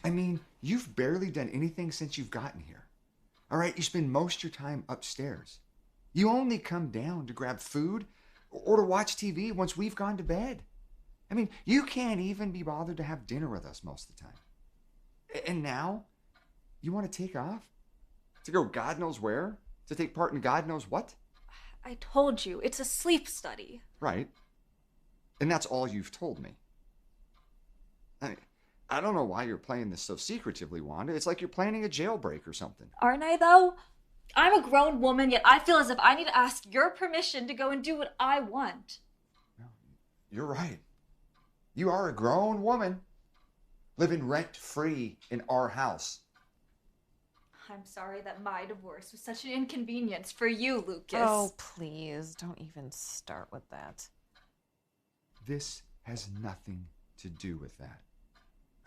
I mean, you've barely done anything since you've gotten here. All right, you spend most of your time upstairs. You only come down to grab food or to watch TV once we've gone to bed. I mean, you can't even be bothered to have dinner with us most of the time. And now, you want to take off? To go God knows where? To take part in God knows what? I told you, it's a sleep study. Right. And that's all you've told me. I don't know why you're playing this so secretively, Wanda. It's like you're planning a jailbreak or something. Aren't I, though? I'm a grown woman, yet I feel as if I need to ask your permission to go and do what I want. No, you're right. You are a grown woman, living rent-free in our house. I'm sorry that my divorce was such an inconvenience for you, Lucas. Oh, please, don't even start with that. This has nothing to do with that.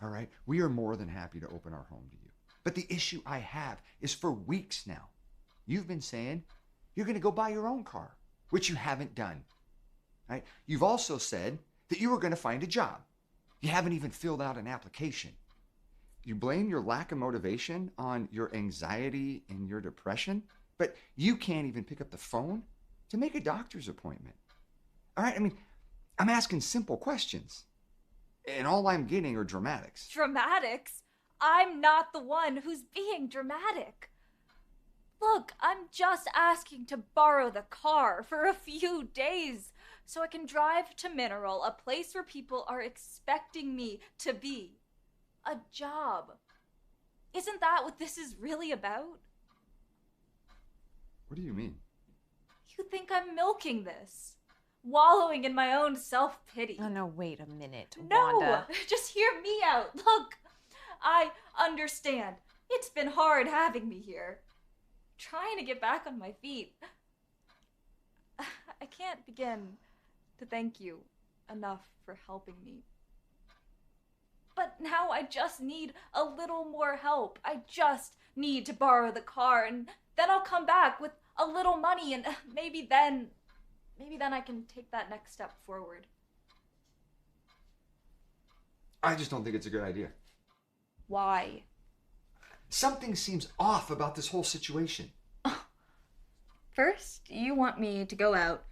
All right? We are more than happy to open our home to you. But the issue I have is for weeks now, you've been saying you're going to go buy your own car, which you haven't done. Right? You've also said that you were going to find a job. You haven't even filled out an application. You blame your lack of motivation on your anxiety and your depression, but you can't even pick up the phone to make a doctor's appointment. All right? I mean, I'm asking simple questions. And all I'm getting are dramatics. Dramatics? I'm not the one who's being dramatic. Look, I'm just asking to borrow the car for a few days so I can drive to Mineral, a place where people are expecting me to be. A job. Isn't that what this is really about? What do you mean? You think I'm milking this? Wallowing in my own self-pity. Oh, no, wait a minute, No! Wanda. Just hear me out. Look, I understand. It's been hard having me here. Trying to get back on my feet. I can't begin to thank you enough for helping me. But now I just need a little more help. I just need to borrow the car, and then I'll come back with a little money, and maybe then I can take that next step forward. I just don't think it's a good idea. Why? Something seems off about this whole situation. First, you want me to go out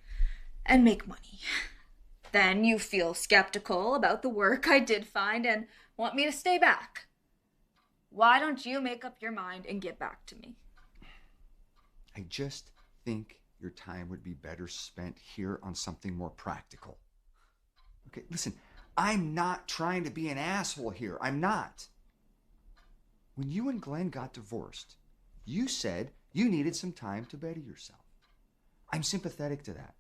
and make money. Then you feel skeptical about the work I did find and want me to stay back. Why don't you make up your mind and get back to me? I just think your time would be better spent here on something more practical. Okay, listen, I'm not trying to be an asshole here. I'm not. When you and Glenn got divorced, you said you needed some time to better yourself. I'm sympathetic to that.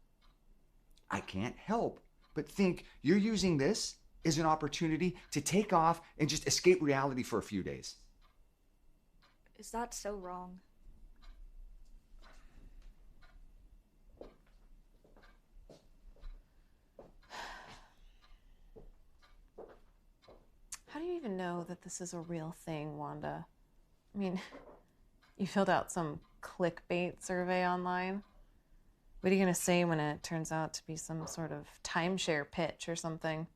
I can't help but think you're using this as an opportunity to take off and just escape reality for a few days. Is that so wrong? How do you even know that this is a real thing, Wanda? I mean, you filled out some clickbait survey online. What are you going to say when it turns out to be some sort of timeshare pitch or something?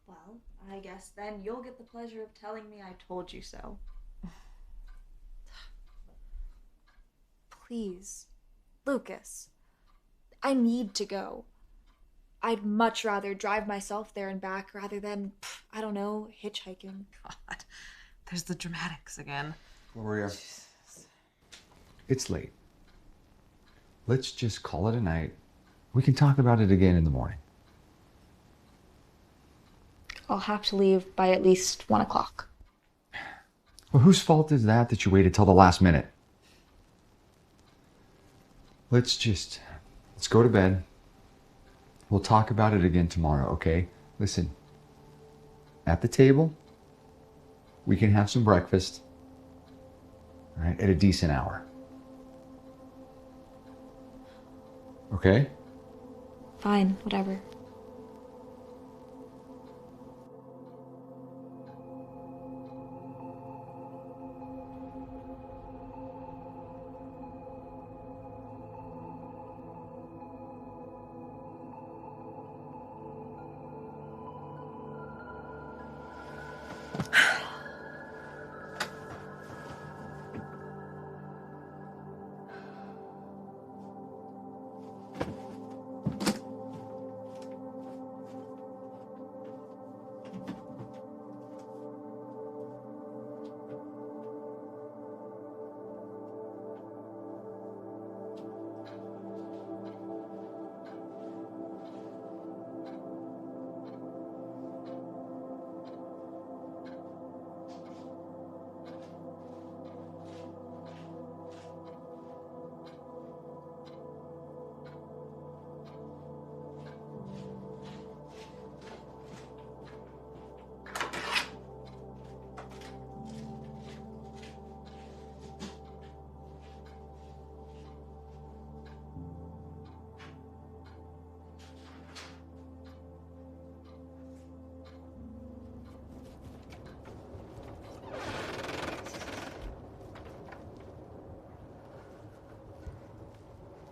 Well, I guess then you'll get the pleasure of telling me I told you so. Please, Lucas, I need to go. I'd much rather drive myself there and back rather than, I don't know, hitchhiking. God, there's the dramatics again. Gloria, it's late. Let's just call it a night. We can talk about it again in the morning. I'll have to leave by at least 1 o'clock. Well, whose fault is that you waited till the last minute? Let's go to bed. We'll talk about it again tomorrow, okay? Listen, at the table, we can have some breakfast, all right, at a decent hour. Okay? Fine, whatever.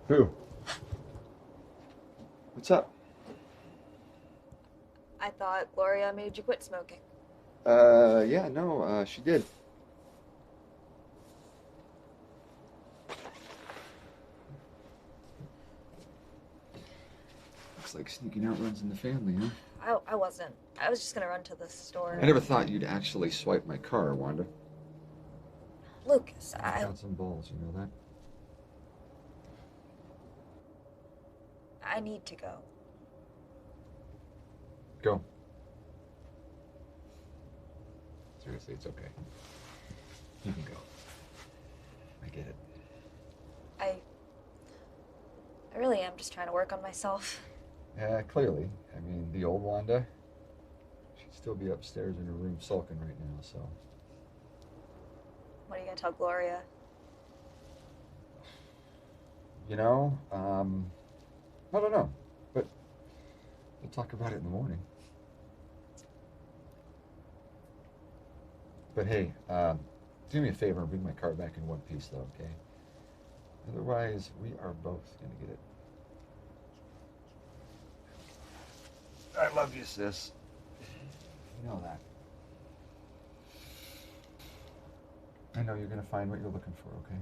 Who? What's up? I thought Gloria made you quit smoking. Yeah, no, she did. Looks like sneaking out runs in the family, huh? I wasn't. I was just gonna run to the store. I never thought you'd actually swipe my car, Wanda. Lucas, I've got some balls, you know that? I need to go. Go. Seriously, it's okay. You can go. I get it. I really am just trying to work on myself. Yeah, clearly. I mean, the old Wanda, she'd still be upstairs in her room sulking right now, so. What are you gonna tell Gloria? You know, I don't know, but we'll talk about it in the morning. But hey, do me a favor and bring my car back in one piece, though, okay? Otherwise, we are both gonna get it. I love you, sis. You know that. I know you're gonna find what you're looking for, okay?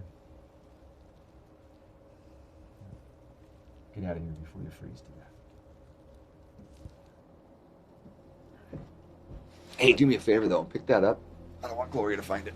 Get out of here before you freeze to death. Hey, do me a favor, though. Pick that up. I don't want Gloria to find it.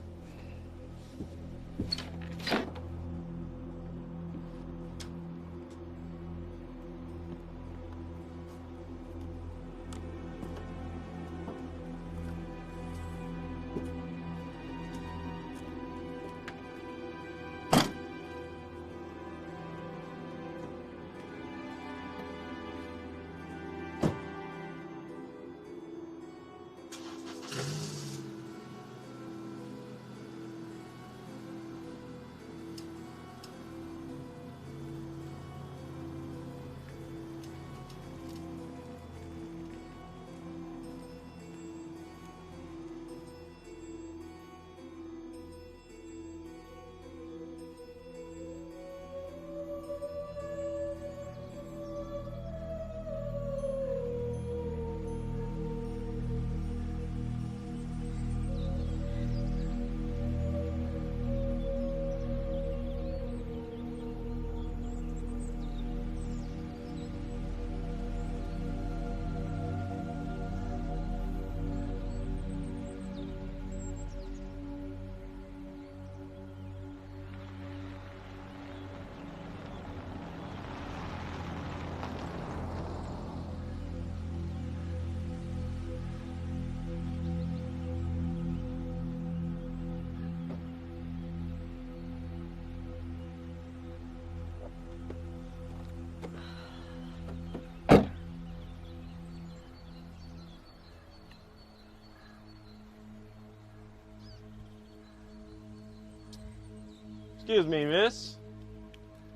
Excuse me, miss.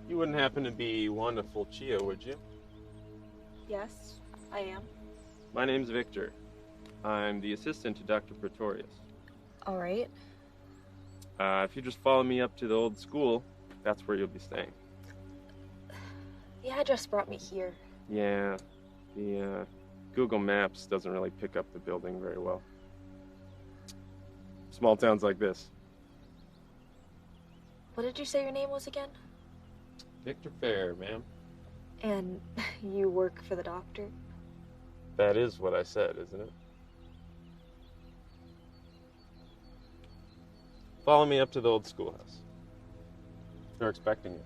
You wouldn't happen to be Wonderful Chia, would you? Yes, I am. My name's Victor. I'm the assistant to Dr. Pretorius. All right. If you just follow me up to the old school, that's where you'll be staying. The address brought me here. Yeah, the Google Maps doesn't really pick up the building very well. Small towns like this. What did you say your name was again? Victor Fair, ma'am. And you work for the doctor? That is what I said, isn't it? Follow me up to the old schoolhouse. They're expecting you.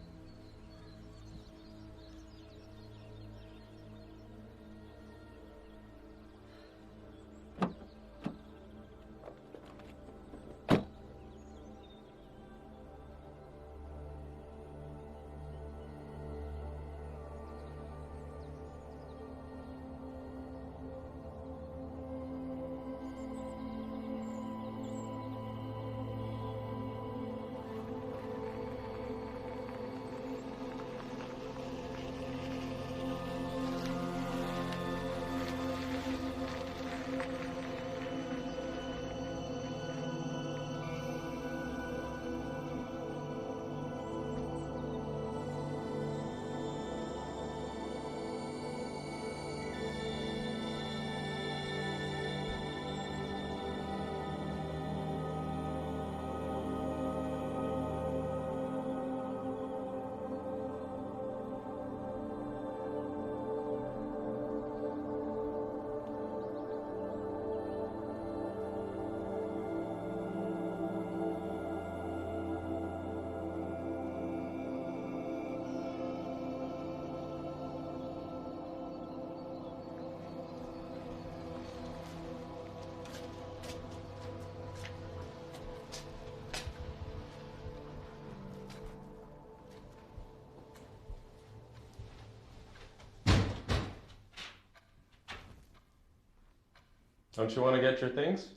Don't you want to get your things?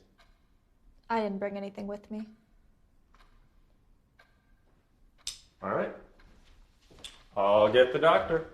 I didn't bring anything with me. All right. I'll get the doctor.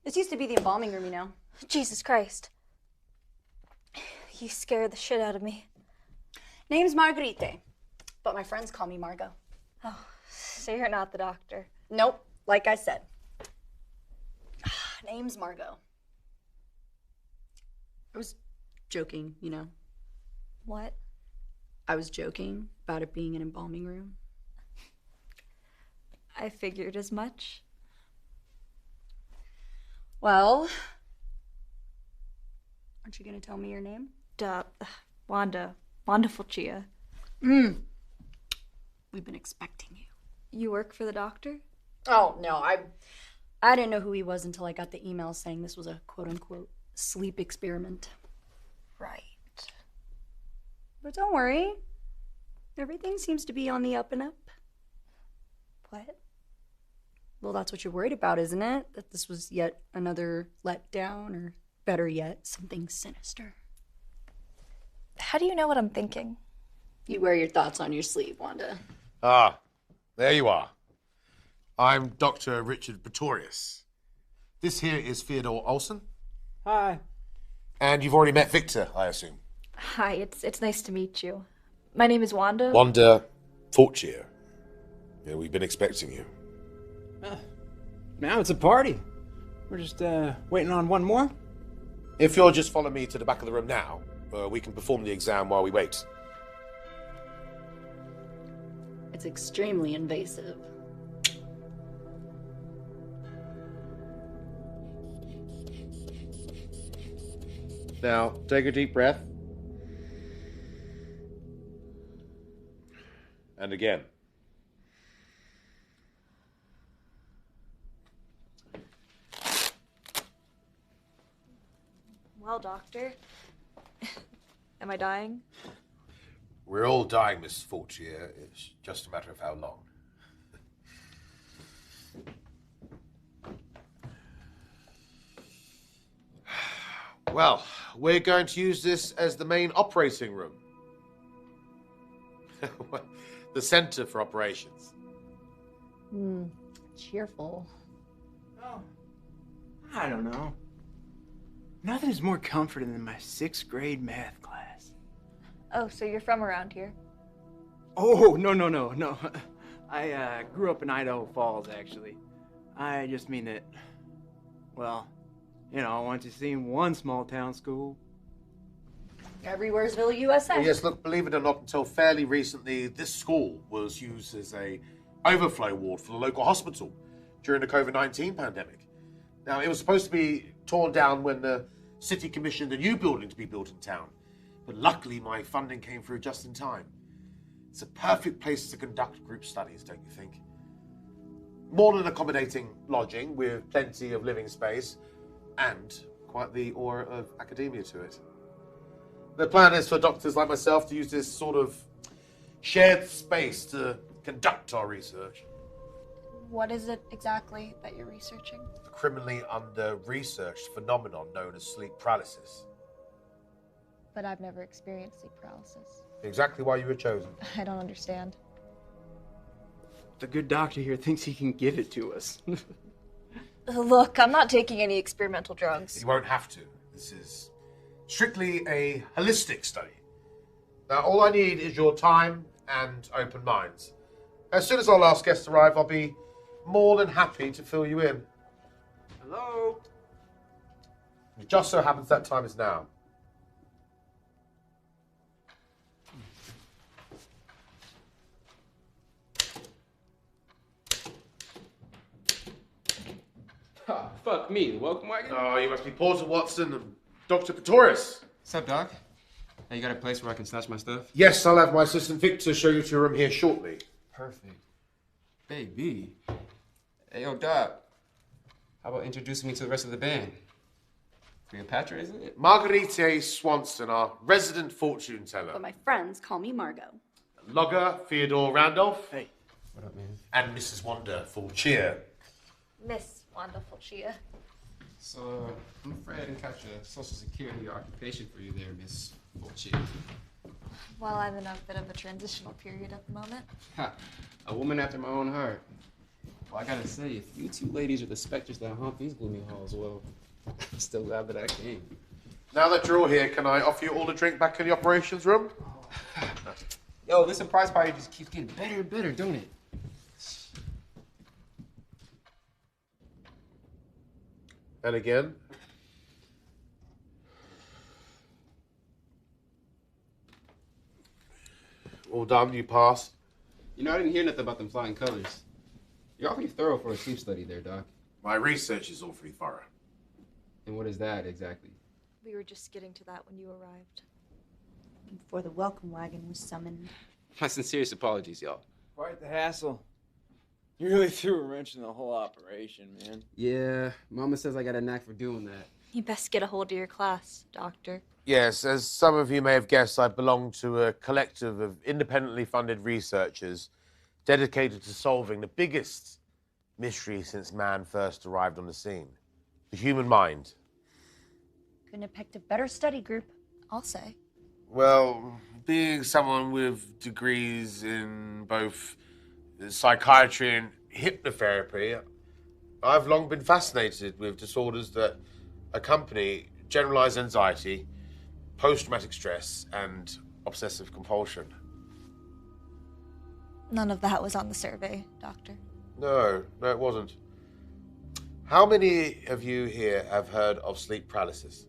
This used to be the embalming room, you know. Jesus Christ. You scared the shit out of me. Name's Marguerite, but my friends call me Margot. Oh, so you're not the doctor. Nope, like I said. Name's Margot. I was joking, you know. What? I was joking about it being an embalming room. I figured as much. Well, aren't you gonna tell me your name? Duh. Wanda. Wonderful Chia. We've been expecting you. You work for the doctor? Oh, no, I didn't know who he was until I got the email saying this was a quote-unquote sleep experiment. Right. But don't worry. Everything seems to be on the up and up. What? Well, that's what you're worried about, isn't it? That this was yet another letdown, or better yet, something sinister. How do you know what I'm thinking? You wear your thoughts on your sleeve, Wanda. Ah, there you are. I'm Dr. Richard Pretorius. This here is Theodore Olson. Hi. And you've already met Victor, I assume. Hi, it's nice to meet you. My name is Wanda. Wanda Fortier. Yeah, we've been expecting you. Now it's a party. We're just waiting on one more. If you'll just follow me to the back of the room now, we can perform the exam while we wait. It's extremely invasive. Now, take a deep breath. And again. Well, doctor. Am I dying? We're all dying, Miss Fortier. It's just a matter of how long. Well, we're going to use this as the main operating room. The center for operations. Cheerful. Oh, I don't know. Nothing is more comforting than my 6th grade math class. Oh, so you're from around here? Oh, no. I grew up in Idaho Falls, actually. I just mean that, well, I went to see one small town school. Everywheresville, USA. Well, yes, look, believe it or not, until fairly recently, this school was used as a overflow ward for the local hospital during the COVID-19 pandemic. Now, it was supposed to be torn down when the city commissioned a new building to be built in town. But luckily, my funding came through just in time. It's a perfect place to conduct group studies, don't you think? More than accommodating lodging with plenty of living space and quite the aura of academia to it. The plan is for doctors like myself to use this sort of shared space to conduct our research. What is it exactly that you're researching? The criminally under-researched phenomenon known as sleep paralysis. But I've never experienced sleep paralysis. Exactly why you were chosen. I don't understand. The good doctor here thinks he can give it to us. Look, I'm not taking any experimental drugs. You won't have to. This is strictly a holistic study. Now, all I need is your time and open minds. As soon as our last guests arrive, I'll be more than happy to fill you in. Hello? It just so happens that time is now. Oh, fuck me, the welcome wagon? Oh, you must be Porter Watson and Dr. Pretorius. What's up, Doc? Hey, you got a place where I can snatch my stuff? Yes, I'll have my assistant Victor show you to your room here shortly. Perfect. Baby. Hey, yo, Doc. How about introducing me to the rest of the band? Cleopatra, isn't it? Marguerite Swanson, our resident fortune teller. But my friends call me Margot. Logger Theodore Randolph. Hey. What up, man? And Mrs. Wanda Fortier. Miss Wonderful Chia. So, I'm afraid I didn't catch a social security occupation for you there, Miss Fortier. Well, I'm in a bit of a transitional period at the moment. Ha! A woman after my own heart. Well, I gotta say, if you two ladies are the specters that haunt these gloomy halls, well, I'm still glad that I came. Now that you're all here, can I offer you all a drink back in the operations room? Yo, this surprise party just keeps getting better and better, don't it? And again. All done, you pass. You know, I didn't hear nothing about them flying colors. You're awfully thorough for a sleep study there, Doc. My research is awfully thorough. And what is that exactly? We were just getting to that when you arrived. Before the welcome wagon was summoned. My sincerest apologies, y'all. Quite the hassle. You really threw a wrench in the whole operation, man. Yeah, Mama says I got a knack for doing that. You best get a hold of your class, Doctor. Yes, as some of you may have guessed, I belong to a collective of independently funded researchers dedicated to solving the biggest mystery since man first arrived on the scene: the human mind. Couldn't have picked a better study group. I'll say. Well, being someone with degrees in both psychiatry and hypnotherapy, I've long been fascinated with disorders that accompany generalized anxiety, post-traumatic stress, and obsessive compulsion. None of that was on the survey, Doctor. No, it wasn't. How many of you here have heard of sleep paralysis?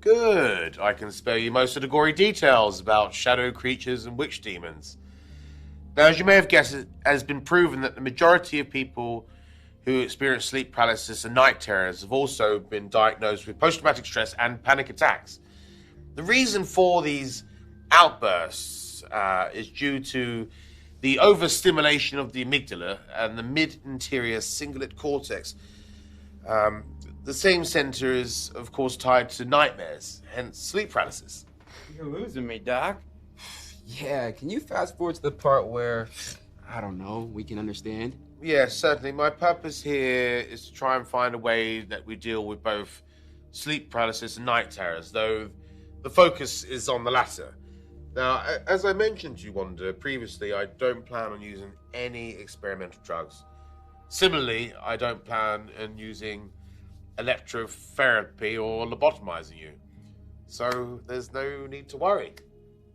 Good. I can spare you most of the gory details about shadow creatures and witch demons. Now, as you may have guessed, it has been proven that the majority of people who experience sleep paralysis and night terrors have also been diagnosed with post-traumatic stress and panic attacks. The reason for these outbursts is due to the overstimulation of the amygdala and the mid-interior cingulate cortex. The same center is, of course, tied to nightmares, hence sleep paralysis. You're losing me, Doc. Yeah, can you fast forward to the part where, I don't know, we can understand? Yes, certainly. My purpose here is to try and find a way that we deal with both sleep paralysis and night terrors, though the focus is on the latter. Now, as I mentioned to you, Wanda, previously, I don't plan on using any experimental drugs. Similarly, I don't plan on using electrotherapy or lobotomizing you. So there's no need to worry.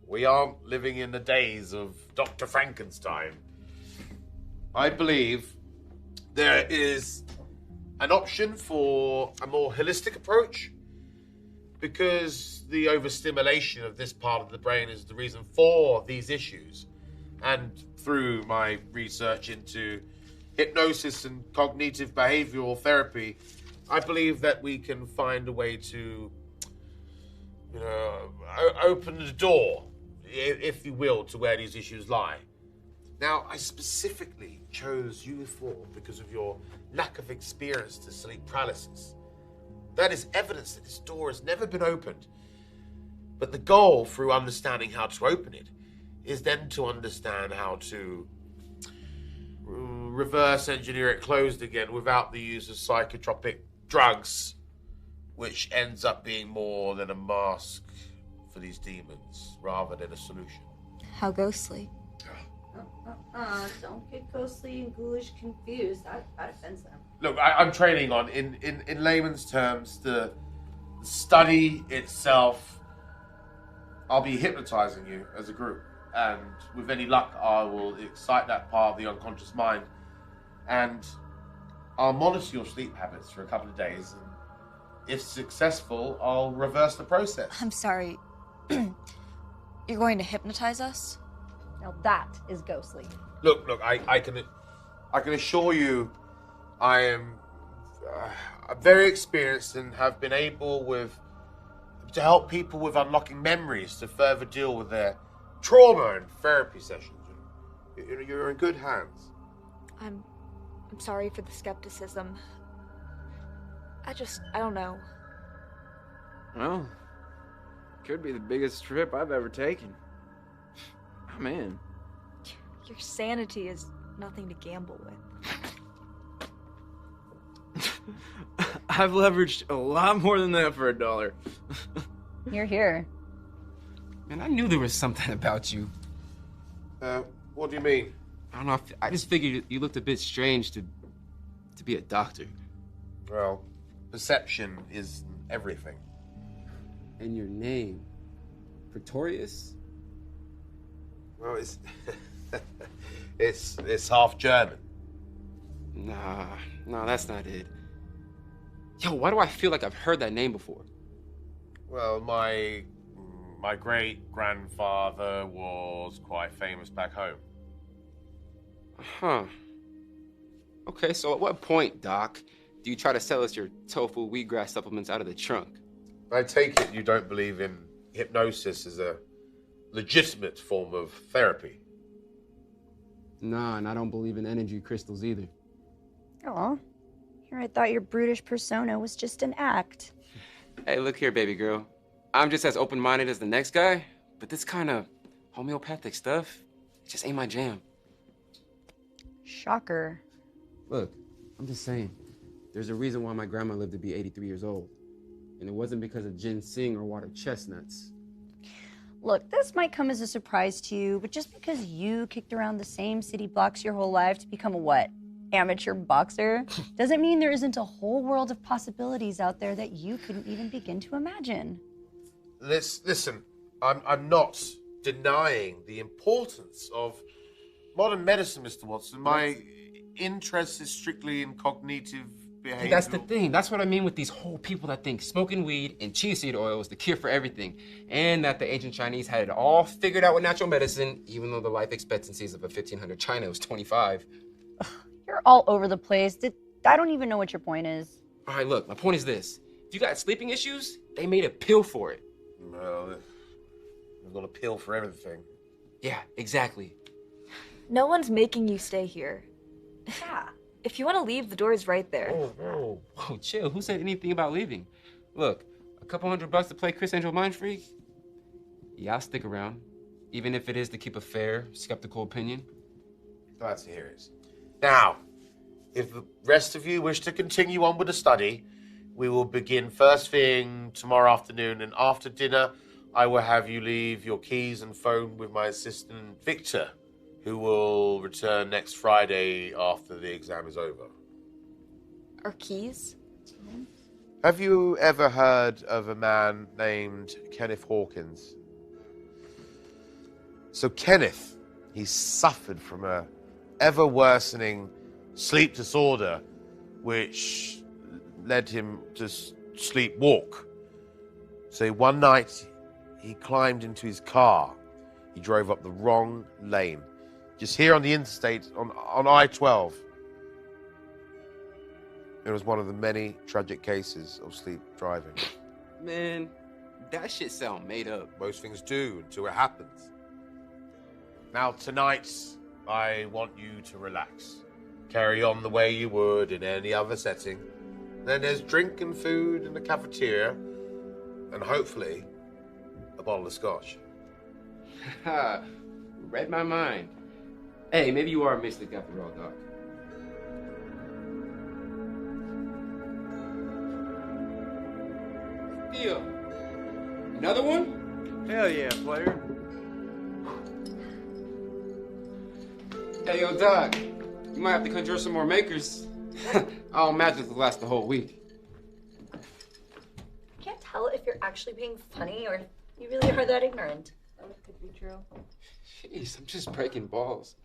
We aren't living in the days of Dr. Frankenstein. I believe there is an option for a more holistic approach, because the overstimulation of this part of the brain is the reason for these issues. And through my research into hypnosis and cognitive behavioral therapy, I believe that we can find a way to, open the door, if you will, to where these issues lie. Now, I specifically chose you four because of your lack of experience to sleep paralysis. That is evidence that this door has never been opened. But the goal, through understanding how to open it, is then to understand how to reverse engineer it closed again without the use of psychotropic drugs, which ends up being more than a mask for these demons rather than a solution. How ghostly. Don't get ghostly and ghoulish confused. That offends them. Look, I'm training on, in layman's terms, the study itself. I'll be hypnotizing you as a group, and with any luck, I will excite that part of the unconscious mind, and I'll monitor your sleep habits for a couple of days, and if successful, I'll reverse the process. I'm sorry. You're going to hypnotize us? Now that is ghostly. Look, I can assure you, I am very experienced and have been able to help people with unlocking memories to further deal with their trauma in therapy sessions. You're in good hands. I'm sorry for the skepticism. I don't know. Well, could be the biggest trip I've ever taken. I'm in. Your sanity is nothing to gamble with. I've leveraged a lot more than that for $1. You're here. Man, I knew there was something about you. What do you mean? I don't know, I just figured you looked a bit strange to be a doctor. Well, perception is everything. And your name, Pretorius? Well, it's it's half German. Nah, that's not it. Yo, why do I feel like I've heard that name before? Well, my great-grandfather was quite famous back home. Huh. Okay, so at what point, Doc, do you try to sell us your tofu wheatgrass supplements out of the trunk? I take it you don't believe in hypnosis as a legitimate form of therapy. Nah, and I don't believe in energy crystals either. Aw. Here, I thought your brutish persona was just an act. Hey, look here, baby girl. I'm just as open-minded as the next guy, but this kind of homeopathic stuff, it just ain't my jam. Shocker. Look, I'm just saying, there's a reason why my grandma lived to be 83 years old. And it wasn't because of ginseng or water chestnuts. Look, this might come as a surprise to you, but just because you kicked around the same city blocks your whole life to become a what? Amateur boxer doesn't mean there isn't a whole world of possibilities out there that you couldn't even begin to imagine. Listen, I'm not denying the importance of modern medicine, Mr. Watson. My interest is strictly in cognitive behavior. That's the thing. That's what I mean with these whole people that think smoking weed and chia seed oil is the cure for everything. And that the ancient Chinese had it all figured out with natural medicine, even though the life expectancies of a 1500 China was 25. You're all over the place. I don't even know what your point is. All right, look, my point is this. If you got sleeping issues, they made a pill for it. Well, we've got a pill for everything. Yeah, exactly. No one's making you stay here. Yeah. If you want to leave, the door is right there. Whoa, chill. Who said anything about leaving? Look, a couple $100 to play Chris Angel Mind Freak? Yeah, I'll stick around. Even if it is to keep a fair, skeptical opinion. Glad to hear it. Now, if the rest of you wish to continue on with the study, we will begin first thing tomorrow afternoon, and after dinner, I will have you leave your keys and phone with my assistant, Victor, who will return next Friday after the exam is over. Our keys? Have you ever heard of a man named Kenneth Hawkins? So Kenneth, he suffered from a ever-worsening sleep disorder, which led him to sleepwalk. So one night, he climbed into his car. He drove up the wrong lane. Just here on the interstate, on I-12. It was one of the many tragic cases of sleep driving. Man, that shit sound made up. Most things do until it happens. Now tonight, I want you to relax. Carry on the way you would in any other setting. Then there's drink and food in the cafeteria, and hopefully, a bottle of scotch. Ha, read my mind. Hey, maybe you are a mystic after all, Doc. Theo, another one? Hell yeah, player. Hey, yo, Doc, you might have to conjure some more makers. I don't imagine it'll last the whole week. I can't tell if you're actually being funny or if you really are that ignorant. That could be true. Jeez, I'm just breaking balls.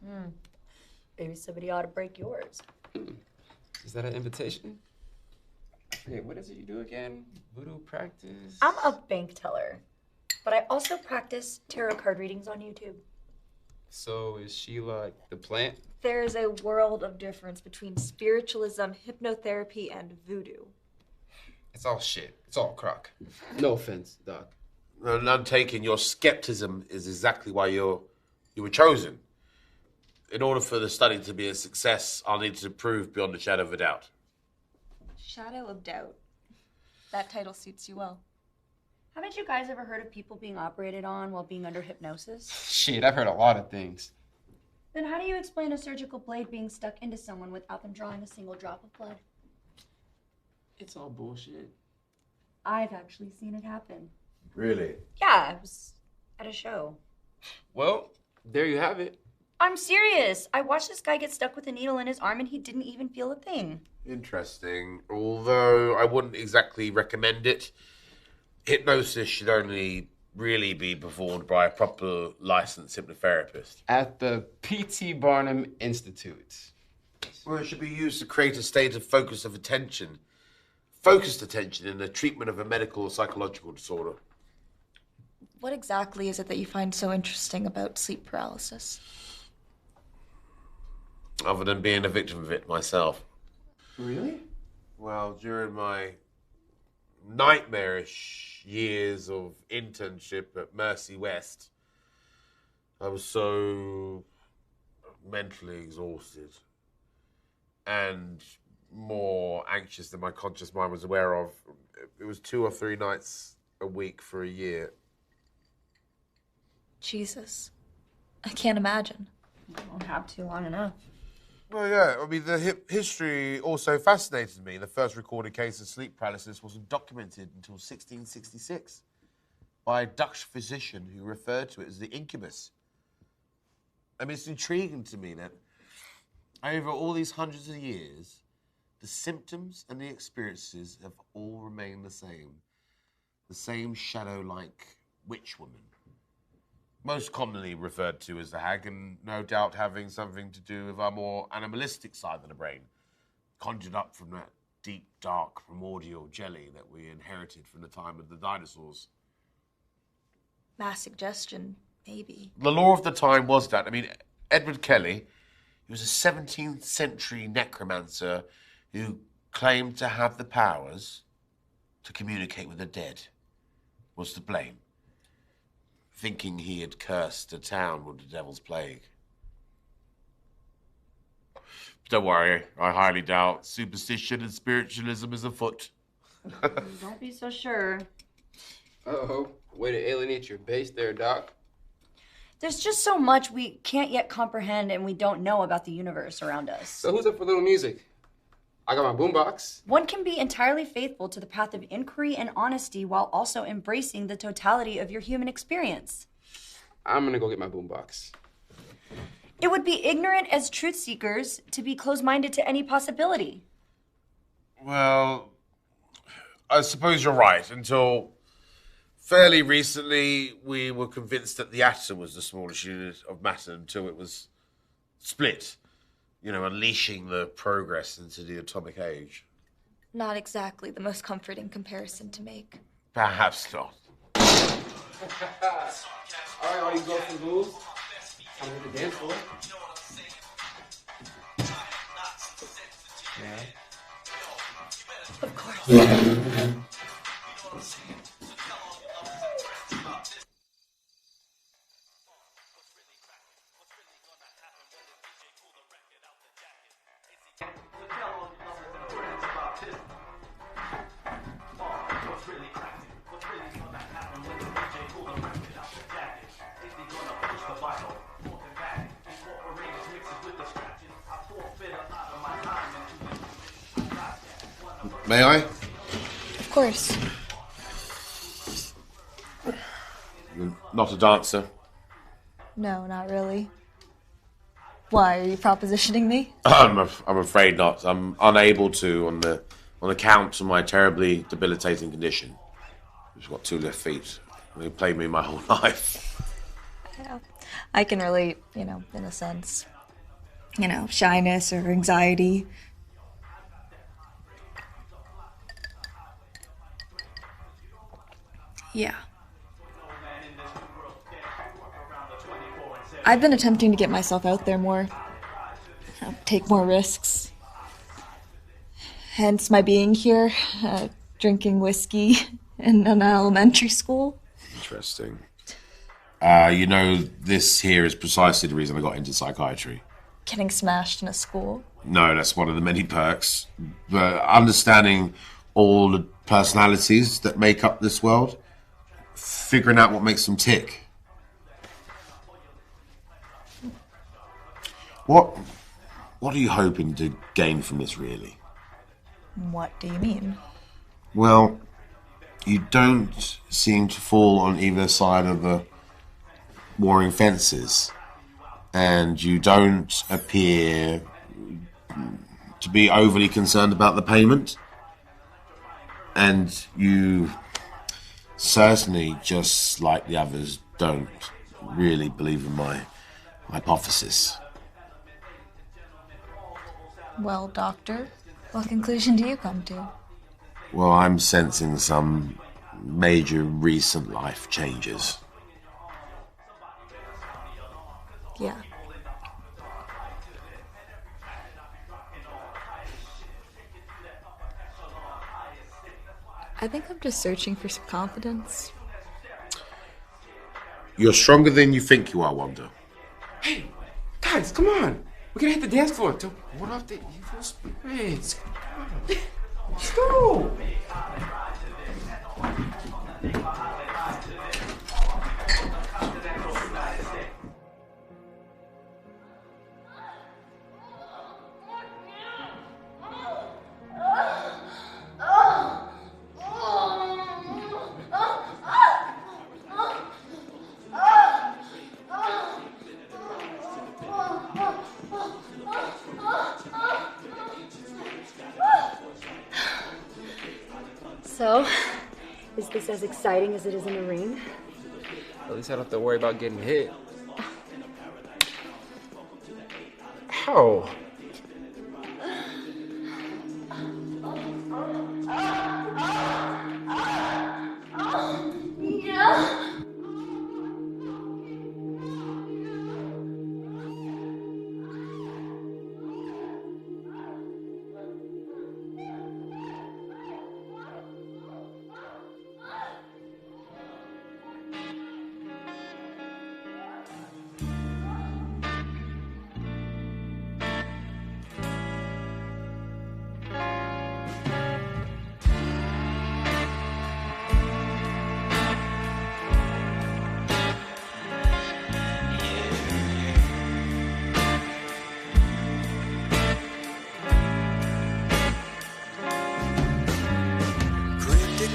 Maybe somebody ought to break yours. Is that an invitation? Hey, what is it you do again? Voodoo practice? I'm a bank teller, but I also practice tarot card readings on YouTube. So is she like the plant? There's a world of difference between spiritualism, hypnotherapy, and voodoo. It's all shit. It's all crock. No offense, Doc. None taken. Your skepticism is exactly why you were chosen. In order for the study to be a success, I'll need to prove beyond a shadow of a doubt. Shadow of Doubt. That title suits you well. Haven't you guys ever heard of people being operated on while being under hypnosis? Shit, I've heard a lot of things. Then how do you explain a surgical blade being stuck into someone without them drawing a single drop of blood? It's all bullshit. I've actually seen it happen. Really? Yeah, I was at a show. Well, there you have it. I'm serious. I watched this guy get stuck with a needle in his arm and he didn't even feel a thing. Interesting. Although I wouldn't exactly recommend it. Hypnosis should only really be performed by a proper licensed hypnotherapist. At the P.T. Barnum Institute. Well, it should be used to create a state of focused attention in the treatment of a medical or psychological disorder. What exactly is it that you find so interesting about sleep paralysis? Other than being a victim of it myself. Really? Well, during my nightmarish years of internship at Mercy West, I was so mentally exhausted and more anxious than my conscious mind was aware of. It was 2 or 3 nights a week for a year. Jesus. I can't imagine. I won't have to long enough. Well, yeah, I mean, the history also fascinated me. The first recorded case of sleep paralysis wasn't documented until 1666 by a Dutch physician who referred to it as the incubus. I mean, it's intriguing to me that over all these hundreds of years, the symptoms and the experiences have all remained the same. The same shadow-like witch woman. Most commonly referred to as the hag, and no doubt having something to do with our more animalistic side of the brain, conjured up from that deep, dark, primordial jelly that we inherited from the time of the dinosaurs. Mass suggestion, maybe. The law of the time was that. I mean, Edward Kelly, he was a 17th century necromancer who claimed to have the powers to communicate with the dead, was to blame, thinking he had cursed a town with the devil's plague. Don't worry, I highly doubt superstition and spiritualism is afoot. Don't be so sure. Uh-oh. Way to alienate your base there, Doc. There's just so much we can't yet comprehend and we don't know about the universe around us. So who's up for a little music? I got my boombox. One can be entirely faithful to the path of inquiry and honesty while also embracing the totality of your human experience. I'm gonna go get my boombox. It would be ignorant as truth seekers to be closed-minded to any possibility. Well, I suppose you're right. Until fairly recently, we were convinced that the atom was the smallest unit of matter until it was split. You know, unleashing the progress into the atomic age. Not exactly the most comforting comparison to make. Perhaps not. All right, all you girls and ghouls, I'm at the dance floor. Yeah. Of course. May I? Of course. You're not a dancer. No, not really. Why, are you propositioning me? I'm afraid not. I'm unable to on account of my terribly debilitating condition. I've just got 2 left feet. They played me my whole life. Yeah. I can relate, in a sense. Shyness or anxiety. Yeah. I've been attempting to get myself out there more. Take more risks. Hence my being here, drinking whiskey in an elementary school. Interesting. This here is precisely the reason I got into psychiatry. Getting smashed in a school. No, that's one of the many perks. But understanding all the personalities that make up this world, figuring out what makes them tick. What are you hoping to gain from this, really? What do you mean? Well, you don't seem to fall on either side of the warring fences, and you don't appear to be overly concerned about the payment, and you certainly, just like the others, don't really believe in my hypothesis. Well, doctor, what conclusion do you come to? Well, I'm sensing some major recent life changes. Yeah. I think I'm just searching for some confidence. You're stronger than you think you are, Wanda. Hey, guys, come on. We're gonna hit the dance floor to ward off the evil spirits. Let's go! So, is this as exciting as it is in the ring? At least I don't have to worry about getting hit. Ow!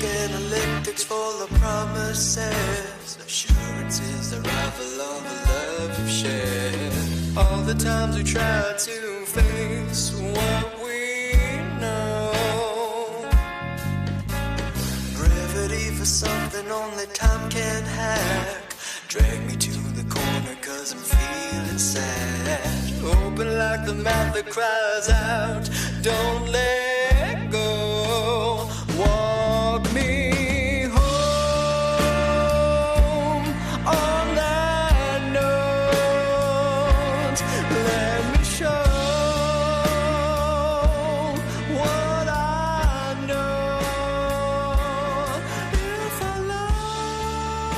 Analytics full of promises, assurances, the rival of the love you've shared. All the times we tried to face what we know. Brevity for something only time can hack. Drag me to the corner cause I'm feeling sad. Open like the mouth that cries out, don't let go. Walk me home on that note. Let me show what I know. If I lie,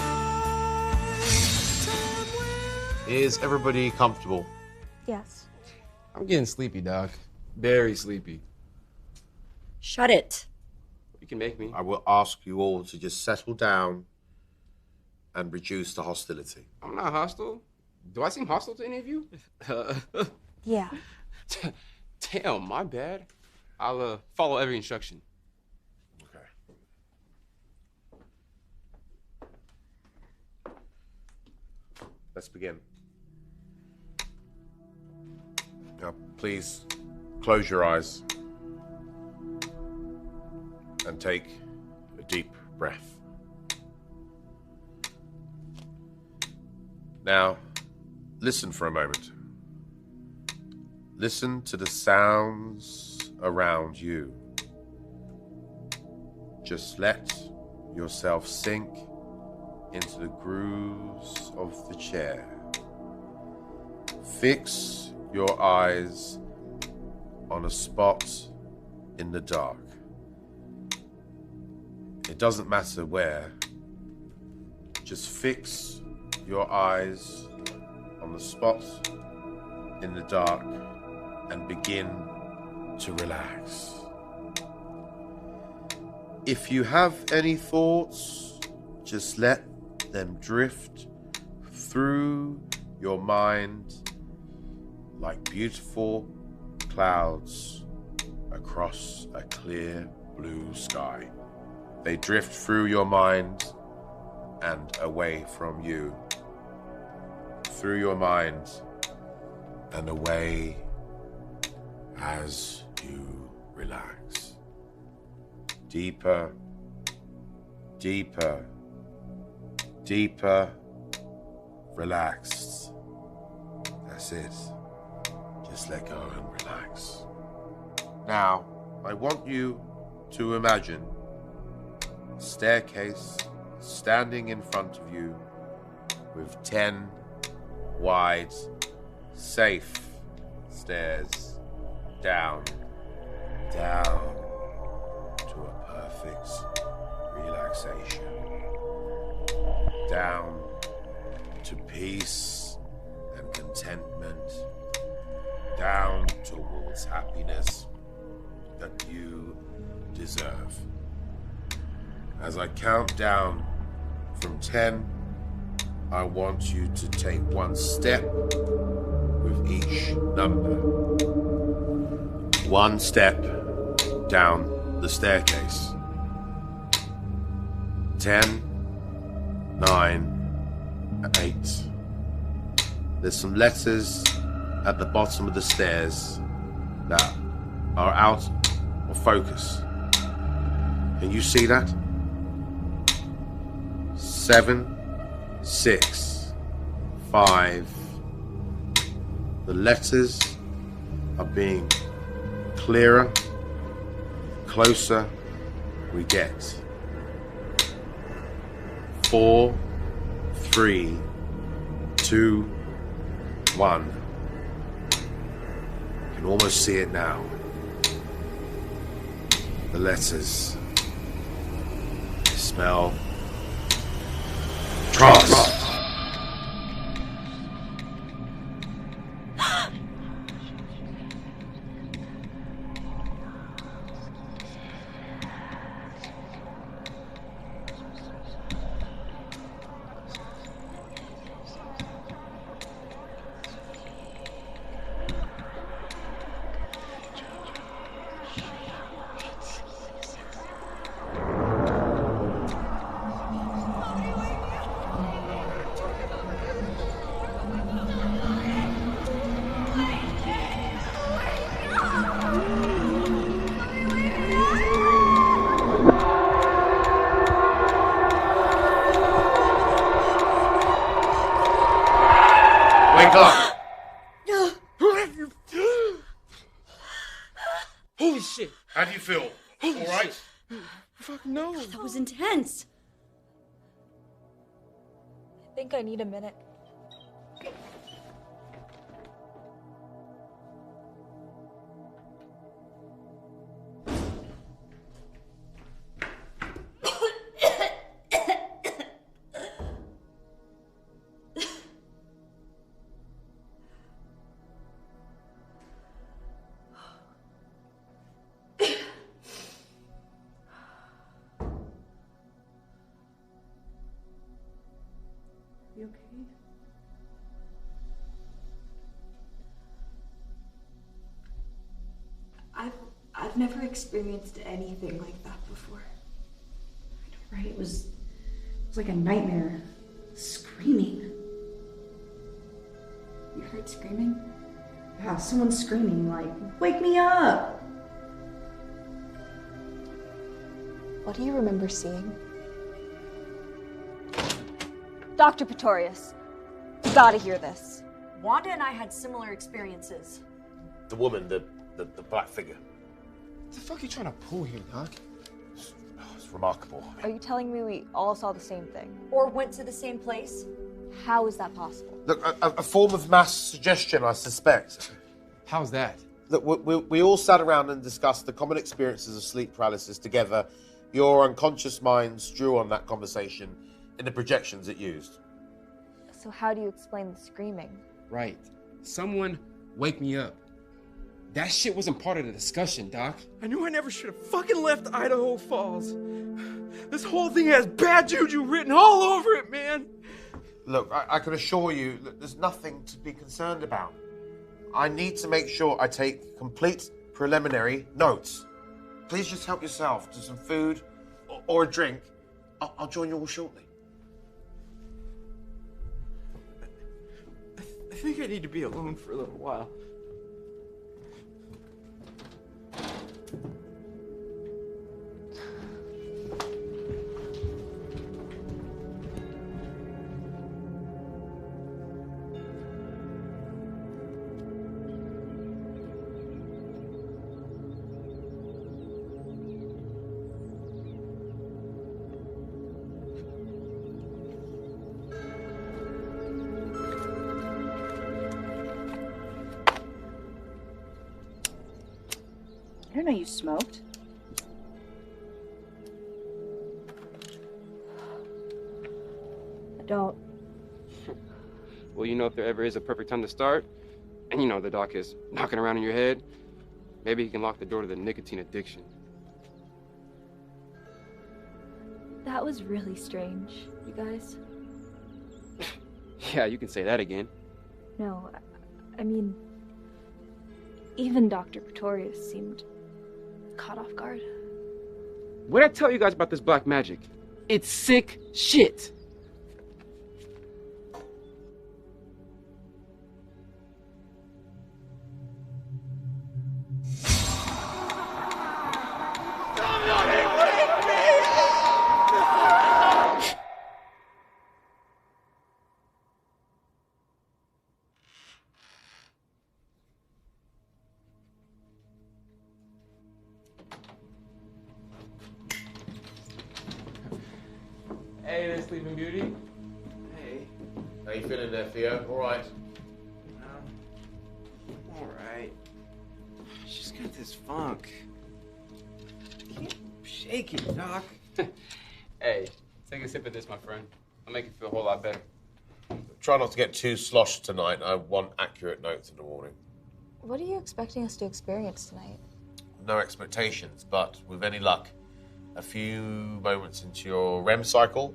Is everybody comfortable? Yes. I'm getting sleepy, Doc. Very sleepy. Shut it. You can make me. I will ask you all to just settle down and reduce the hostility. I'm not hostile. Do I seem hostile to any of you? Yeah. Damn, my bad. I'll follow every instruction. Okay. Let's begin. Now, please close your eyes and take a deep breath. Now, listen for a moment. Listen to the sounds around you. Just let yourself sink into the grooves of the chair. Fix your eyes on a spot in the dark. It doesn't matter where. Just fix your eyes on the spot in the dark and begin to relax. If you have any thoughts, just let them drift through your mind like beautiful clouds across a clear blue sky. They drift through your mind and away from you. Through your mind and away as you relax. Deeper, deeper, deeper, relaxed. That's it. Just let go and relax. Now, I want you to imagine a staircase standing in front of you with 10 wide, safe stairs down, down to a perfect relaxation. Down to peace and contentment. Down towards happiness. that you deserve. As I count down from 10, I want you to take one step with each number. 1 step down the staircase. 10, 9, 8. There's some letters at the bottom of the stairs that are out of focus. Can you see that? 7, 6, 5. The letters are being clearer, closer we get. 4, 3, 2, 1. You can almost see it now. The letters spell trust. Wake up! Holy shit! How do you feel? All right? Fuck no. That was intense. I think I need a minute. You okay? I've never experienced anything like that before. I know, right? It was like a nightmare. Screaming. You heard screaming? Yeah, someone screaming like, "Wake me up!" What do you remember seeing? Dr. Pretorius, you gotta hear this. Wanda and I had similar experiences. The woman, the black figure. What the fuck are you trying to pull here, Doc? It's remarkable. Are you telling me we all saw the same thing? Or went to the same place. How is that possible? Look, a form of mass suggestion, I suspect. How's that? Look, we all sat around and discussed the common experiences of sleep paralysis together. Your unconscious minds drew on that conversation in the projections it used. So how do you explain the screaming? Right. Someone wake me up. That shit wasn't part of the discussion, Doc. I knew I never should have fucking left Idaho Falls. This whole thing has bad juju written all over it, man. Look, I can assure you that there's nothing to be concerned about. I need to make sure I take complete preliminary notes. Please just help yourself to some food or a drink. I'll join you all shortly. I think I need to be alone for a little while. I didn't know you smoked. I don't. Well, you know if there ever is a perfect time to start, and you know the doc is knocking around in your head, Maybe he can lock the door to the nicotine addiction. That was really strange, you guys. Yeah, you can say that again. No, I mean, even Dr. Pretorius seemed caught off guard. What'd I tell you guys about this black magic? It's sick shit. Hey there, Sleeping Beauty. Hey. How you feeling there, Theo? All right. All right. She's got this funk. Can't shake it, Doc. Hey, take a sip of this, my friend. I'll make you feel a whole lot better. Try not to get too sloshed tonight. I want accurate notes in the morning. What are you expecting us to experience tonight? No expectations, but with any luck, a few moments into your REM cycle,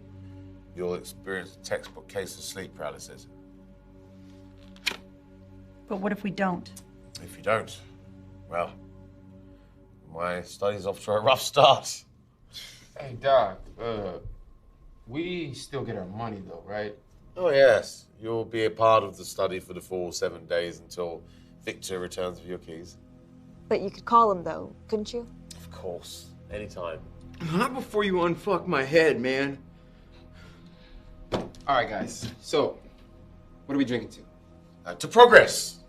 you'll experience a textbook case of sleep paralysis. But what if we don't? If you don't, well, my study's off to a rough start. Hey, Doc, we still get our money, though, right? Oh, yes. You'll be a part of the study for the full 7 days until Victor returns with your keys. But you could call him, though, couldn't you? Of course. Anytime. Not before you unfuck my head, man. All right, guys. So, what are we drinking to? To progress.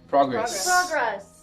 Progress. Progress.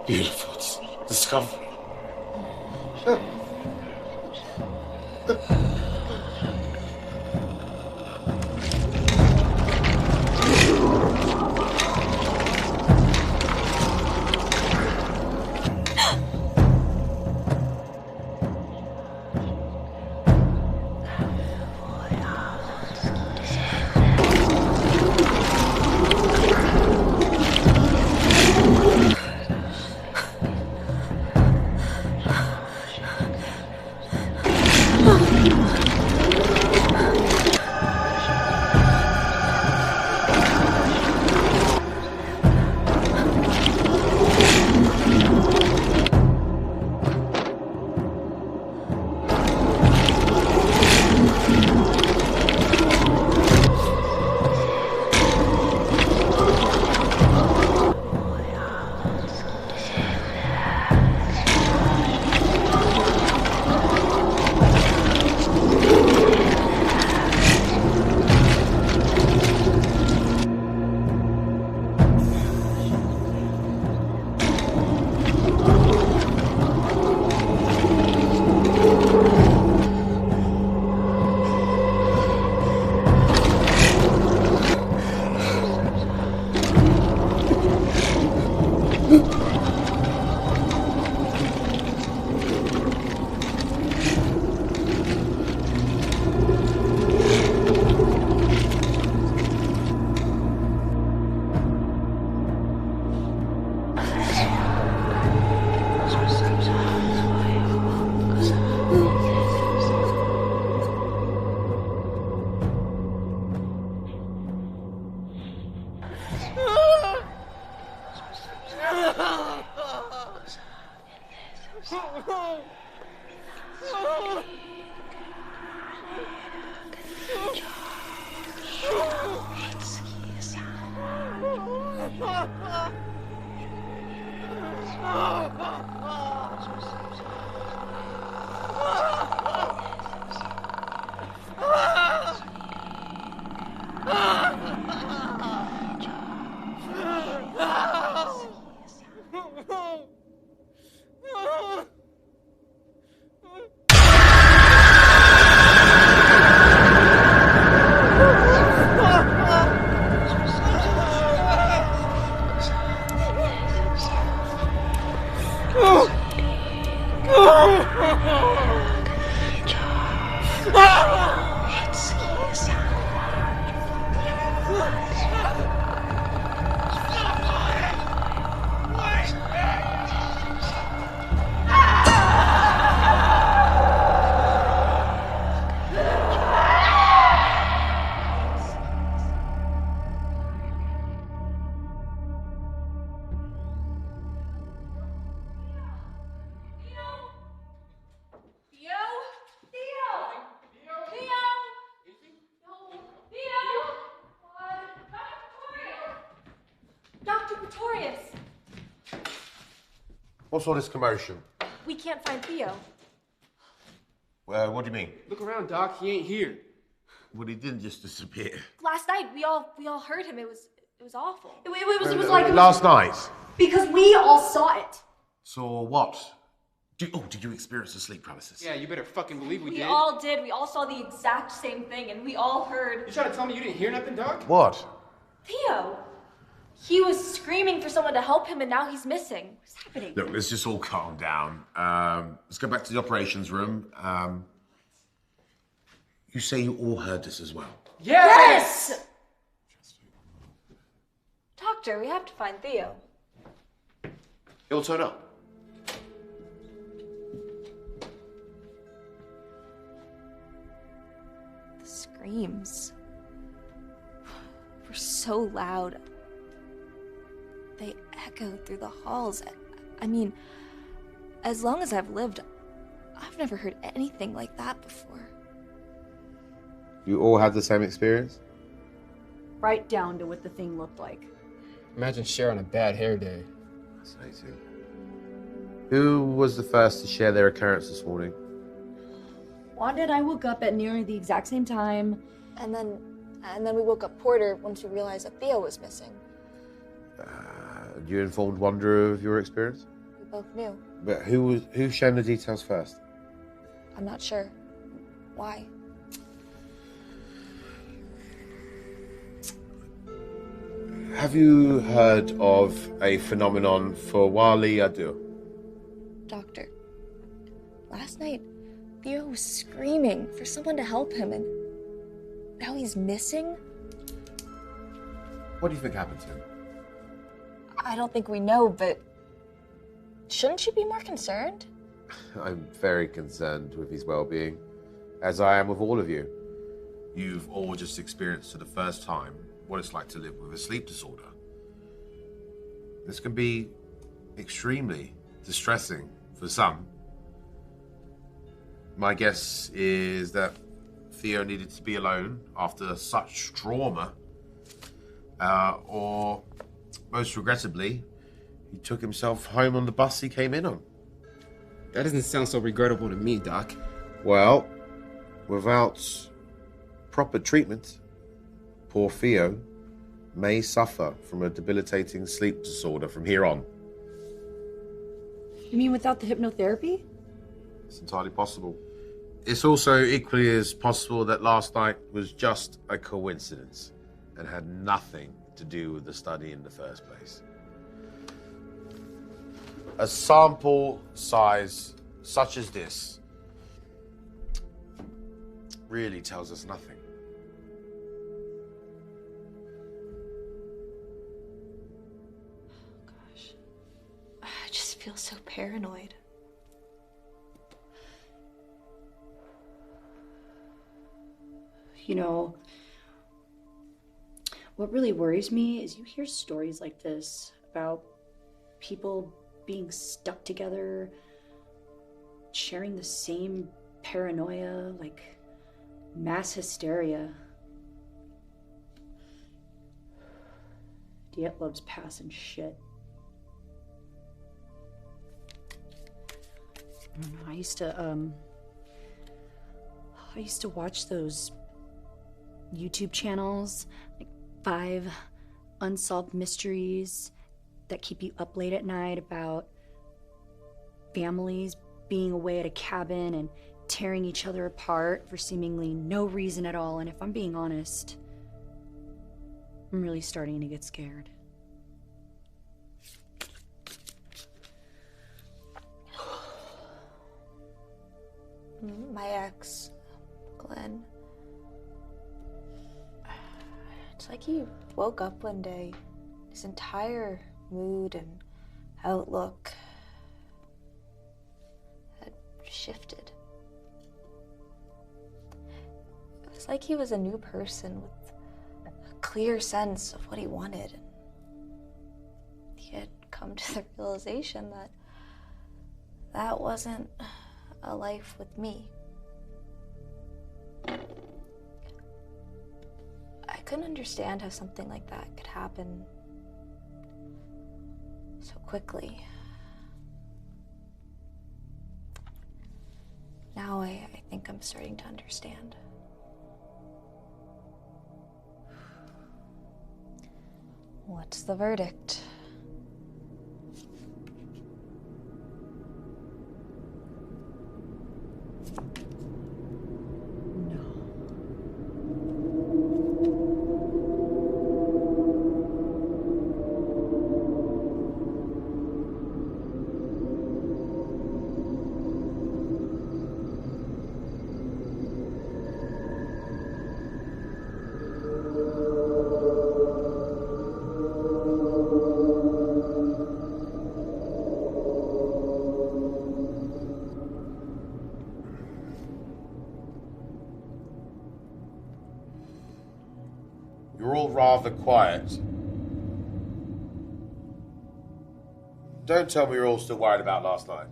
Beautiful discovery. Darius! What's all this commotion? We can't find Theo. What do you mean? Look around, Doc. He ain't here. Well, he didn't just disappear. Last night, we all heard him. It was awful. It was like Last night. because we all saw it. So what? Did you experience the sleep paralysis? Yeah, you better fucking believe we We did. all did. We all saw the exact same thing, and we all heard You trying to tell me you didn't hear nothing, Doc? What? Theo. He was screaming for someone to help him, and now he's missing. What's happening? Look, let's just all calm down. Let's go back to the operations room. You say you all heard this as well? Yes! Doctor, we have to find Theo. He'll turn up. The screams were so loud. They echoed through the halls. I mean, as long as I've lived, I've never heard anything like that before. You all had the same experience? Right down to what the thing looked like. Imagine sharing a bad hair day. Fascinating. Who was the first to share their occurrence this morning? Wanda and I woke up at nearly the exact same time. And then we woke up Porter once we realized that Theo was missing. You informed Wanda of your experience? We both knew. But who shared the details first? I'm not sure. Why? Have you heard of a phenomenon for Wali Adu? Doctor, last night, Theo was screaming for someone to help him, and now he's missing? What do you think happened to him? I don't think we know, but shouldn't you be more concerned? I'm very concerned with his well-being, as I am with all of you. You've all just experienced for the first time what it's like to live with a sleep disorder. This can be extremely distressing for some. My guess is that Theo needed to be alone after such trauma, or most regrettably, he took himself home on the bus he came in on. That doesn't sound so regrettable to me, Doc. Well, without proper treatment, poor Theo may suffer from a debilitating sleep disorder from here on. You mean without the hypnotherapy? It's entirely possible. It's also equally as possible that last night was just a coincidence and had nothing to do with the study in the first place. A sample size such as this really tells us nothing. Gosh, I just feel so paranoid. You know, what really worries me is you hear stories like this about people being stuck together, sharing the same paranoia, like mass hysteria. Dietlov's passing shit. I don't know, I used to watch those YouTube channels, like 5 unsolved mysteries that keep you up late at night about families being away at a cabin and tearing each other apart for seemingly no reason at all. And if I'm being honest, I'm really starting to get scared. My ex, Glenn. It's like he woke up one day, his entire mood and outlook had shifted. It was like he was a new person with a clear sense of what he wanted. He had come to the realization that that wasn't a life with me. I couldn't understand how something like that could happen. quickly. Now I think I'm starting to understand. What's the verdict? You're all rather quiet. Don't tell me you're all still worried about last night.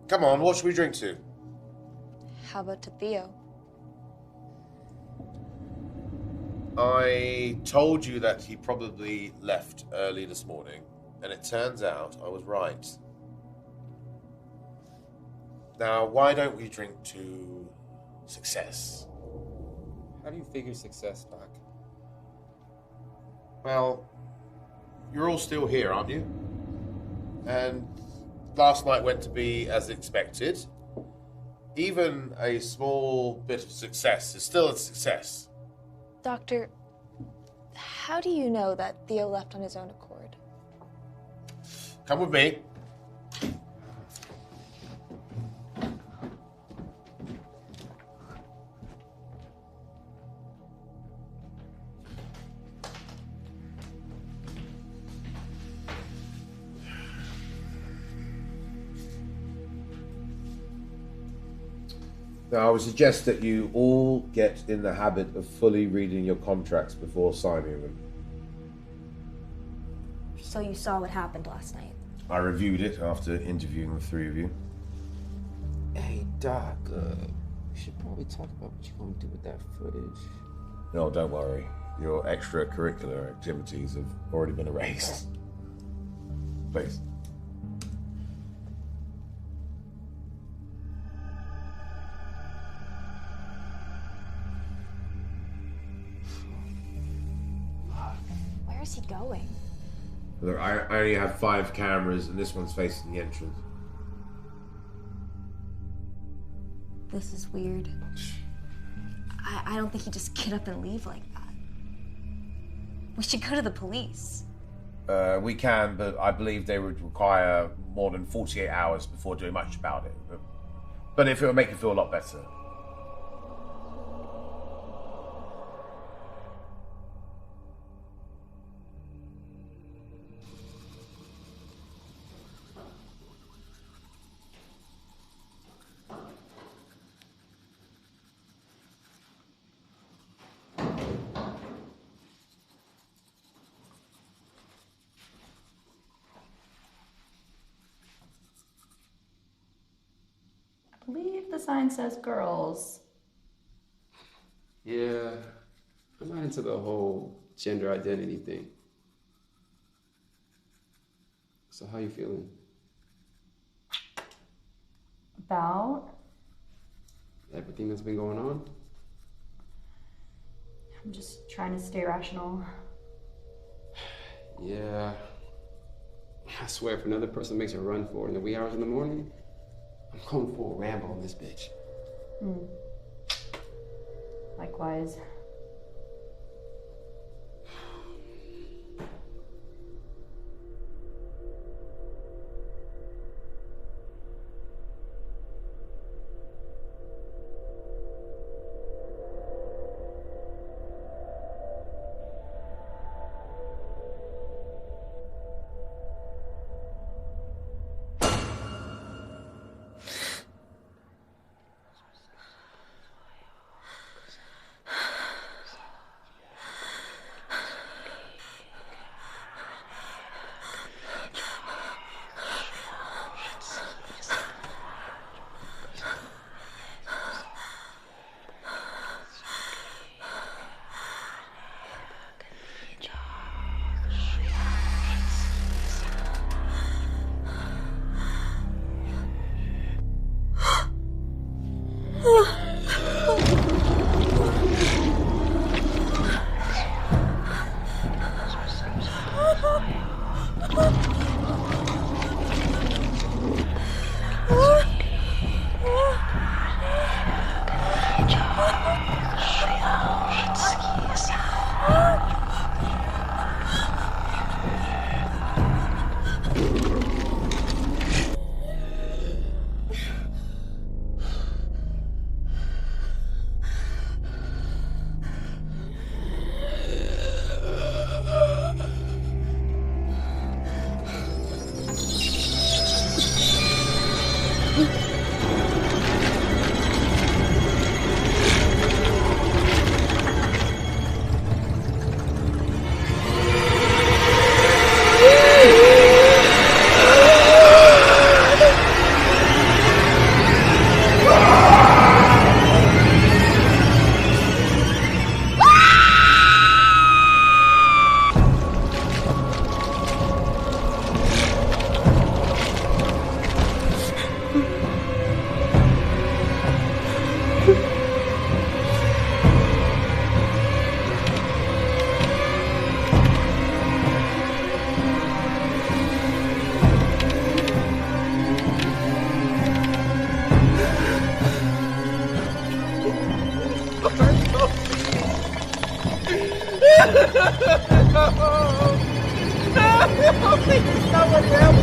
Come on, what should we drink to? How about to Theo? I told you that he probably left early this morning, and it turns out I was right. Now, why don't we drink to success? How do you figure success, Doc? Well, you're all still here, aren't you? And last night went to be as expected. Even a small bit of success is still a success. Doctor, how do you know that Theo left on his own accord? Come with me. Now, I would suggest that you all get in the habit of fully reading your contracts before signing them. So you saw what happened last night? I reviewed it after interviewing the three of you. Hey, Doc, we should probably talk about what you're going to do with that footage. No, don't worry. Your extracurricular activities have already been erased. Please. Where is he going? Look, I only have 5 cameras, and this one's facing the entrance. This is weird. I don't think he'd just get up and leave like that. We should go to the police. We can, but I believe they would require more than 48 hours before doing much about it. But if it would make you feel a lot better. I believe the sign says girls. Yeah, I'm not into the whole gender identity thing. So how you feeling? About? Everything that's been going on? I'm just trying to stay rational. Yeah. I swear, if another person makes a run for it in the wee hours in the morning, I'm going for a ramble on this bitch. Likewise. No, please, somebody help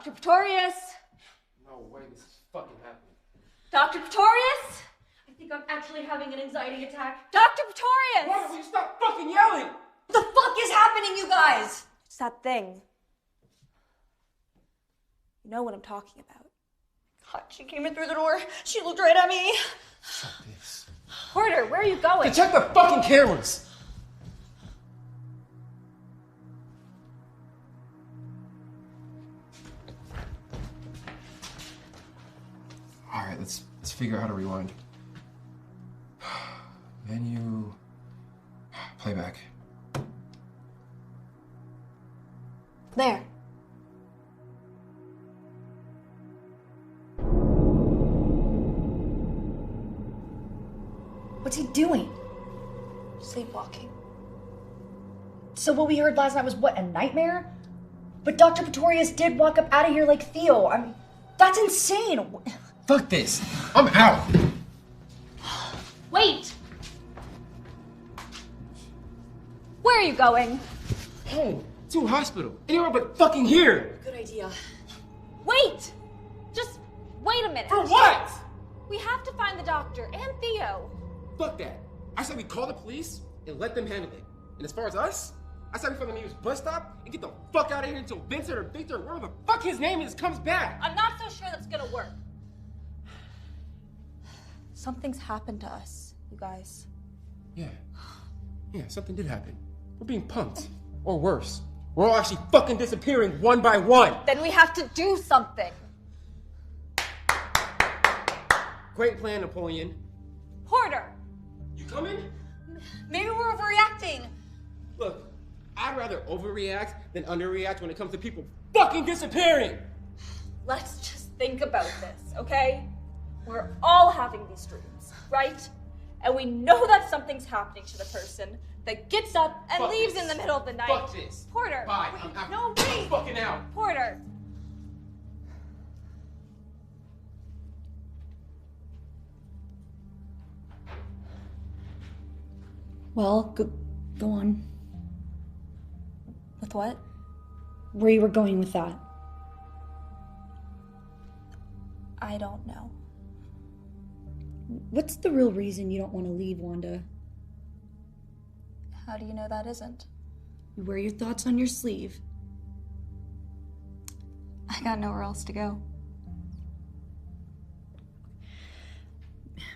Dr. Pretorius! No way, this is fucking happening. Dr. Pretorius! I think I'm actually having an anxiety attack. Dr. Pretorius! Why don't you stop fucking yelling? What the fuck is happening, you guys? It's that thing. You know what I'm talking about. God, she came in through the door. She looked right at me. Shut this. Porter, where are you going? To check the fucking cameras! Alright, let's figure out how to rewind. Menu. Playback. There. What's he doing? Sleepwalking. So what we heard last night was what, a nightmare? But Dr. Pretorius did walk up out of here like Theo. I mean, that's insane. Fuck this. I'm out. Wait! Where are you going? Home. To a hospital. Anywhere but fucking here. Good idea. Wait! Just wait a minute. For what? We have to find the doctor and Theo. Fuck that. I said we call the police and let them handle it. And as far as us, I said we find the nearest bus stop and get the fuck out of here until Vincent or Victor or whatever the fuck his name is comes back. I'm not so sure that's gonna work. Something's happened to us, you guys. Yeah, something did happen. We're being punked. Or worse, we're all actually fucking disappearing one by one. Then we have to do something. Great plan, Napoleon. Porter! You coming? Maybe we're overreacting. Look, I'd rather overreact than underreact when it comes to people fucking disappearing. Let's just think about this, okay? We're all having these dreams, right? And we know that something's happening to the person that gets up and Fuck leaves this. in the middle of the night. Fuck this. Porter! Bye. Wait, I'm out. no, wait! I'm fucking out. Porter! Well, go on. With what? Where you were going with that? I don't know. What's the real reason you don't want to leave, Wanda? How do you know that isn't? You wear your thoughts on your sleeve. I got nowhere else to go.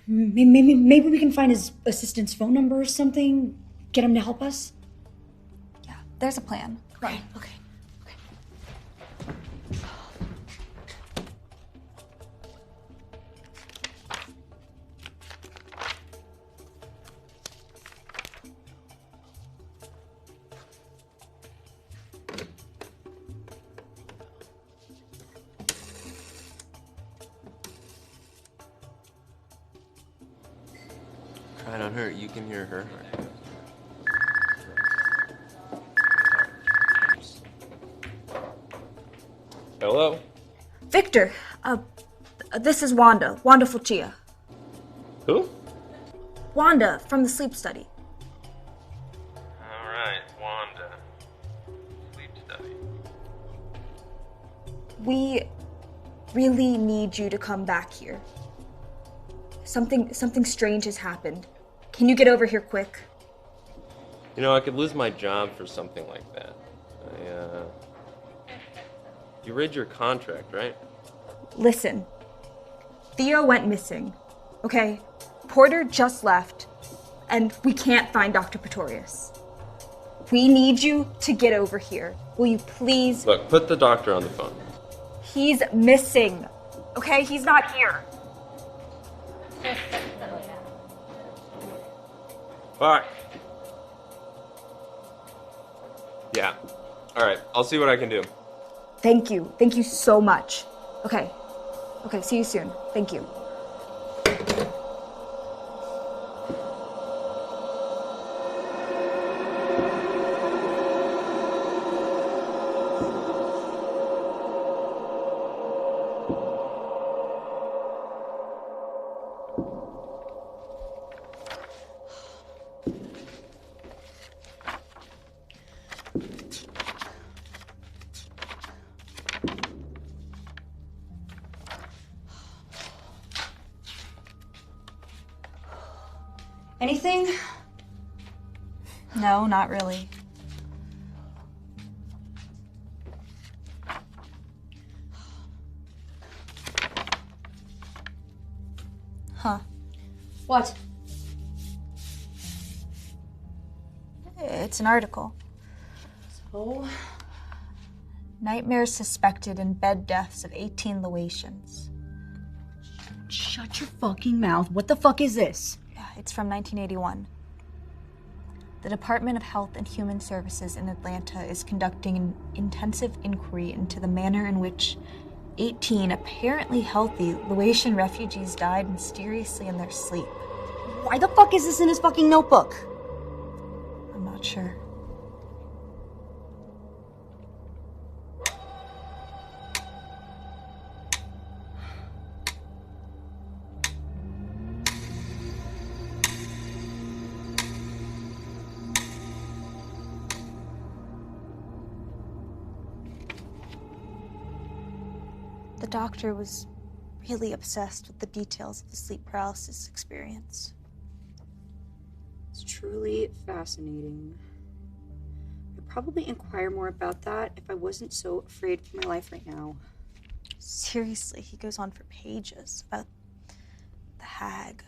Maybe we can find his assistant's phone number or something. Get him to help us. Yeah, there's a plan. Right. Okay. Try on her, you can hear her. Hello? Victor, this is Wanda. Wanda Fulcia. Who? Wanda from the sleep study. Alright, Wanda. Sleep study. We really need you to come back here. Something strange has happened. Can you get over here quick? You know, I could lose my job for something like that. You read your contract, right? Listen. Theo went missing. Okay? Porter just left. And we can't find Dr. Pretorius. We need you to get over here. Will you please? Look, put the doctor on the phone. He's missing. Okay, he's not here. Fuck. Yeah. Alright, I'll see what I can do. Thank you. Thank you so much. Okay. Okay, see you soon. Thank you. Anything? No, not really. Huh. What? It's an article. So? Nightmares suspected in bed deaths of 18 Laotians. Shut your fucking mouth. What the fuck is this? Yeah, it's from 1981. The Department of Health and Human Services in Atlanta is conducting an intensive inquiry into the manner in which 18 apparently healthy Laotian refugees died mysteriously in their sleep. Why the fuck is this in his fucking notebook? I'm not sure. The doctor was really obsessed with the details of the sleep paralysis experience. It's truly fascinating. I'd probably inquire more about that if I wasn't so afraid for my life right now. Seriously, he goes on for pages about the hag.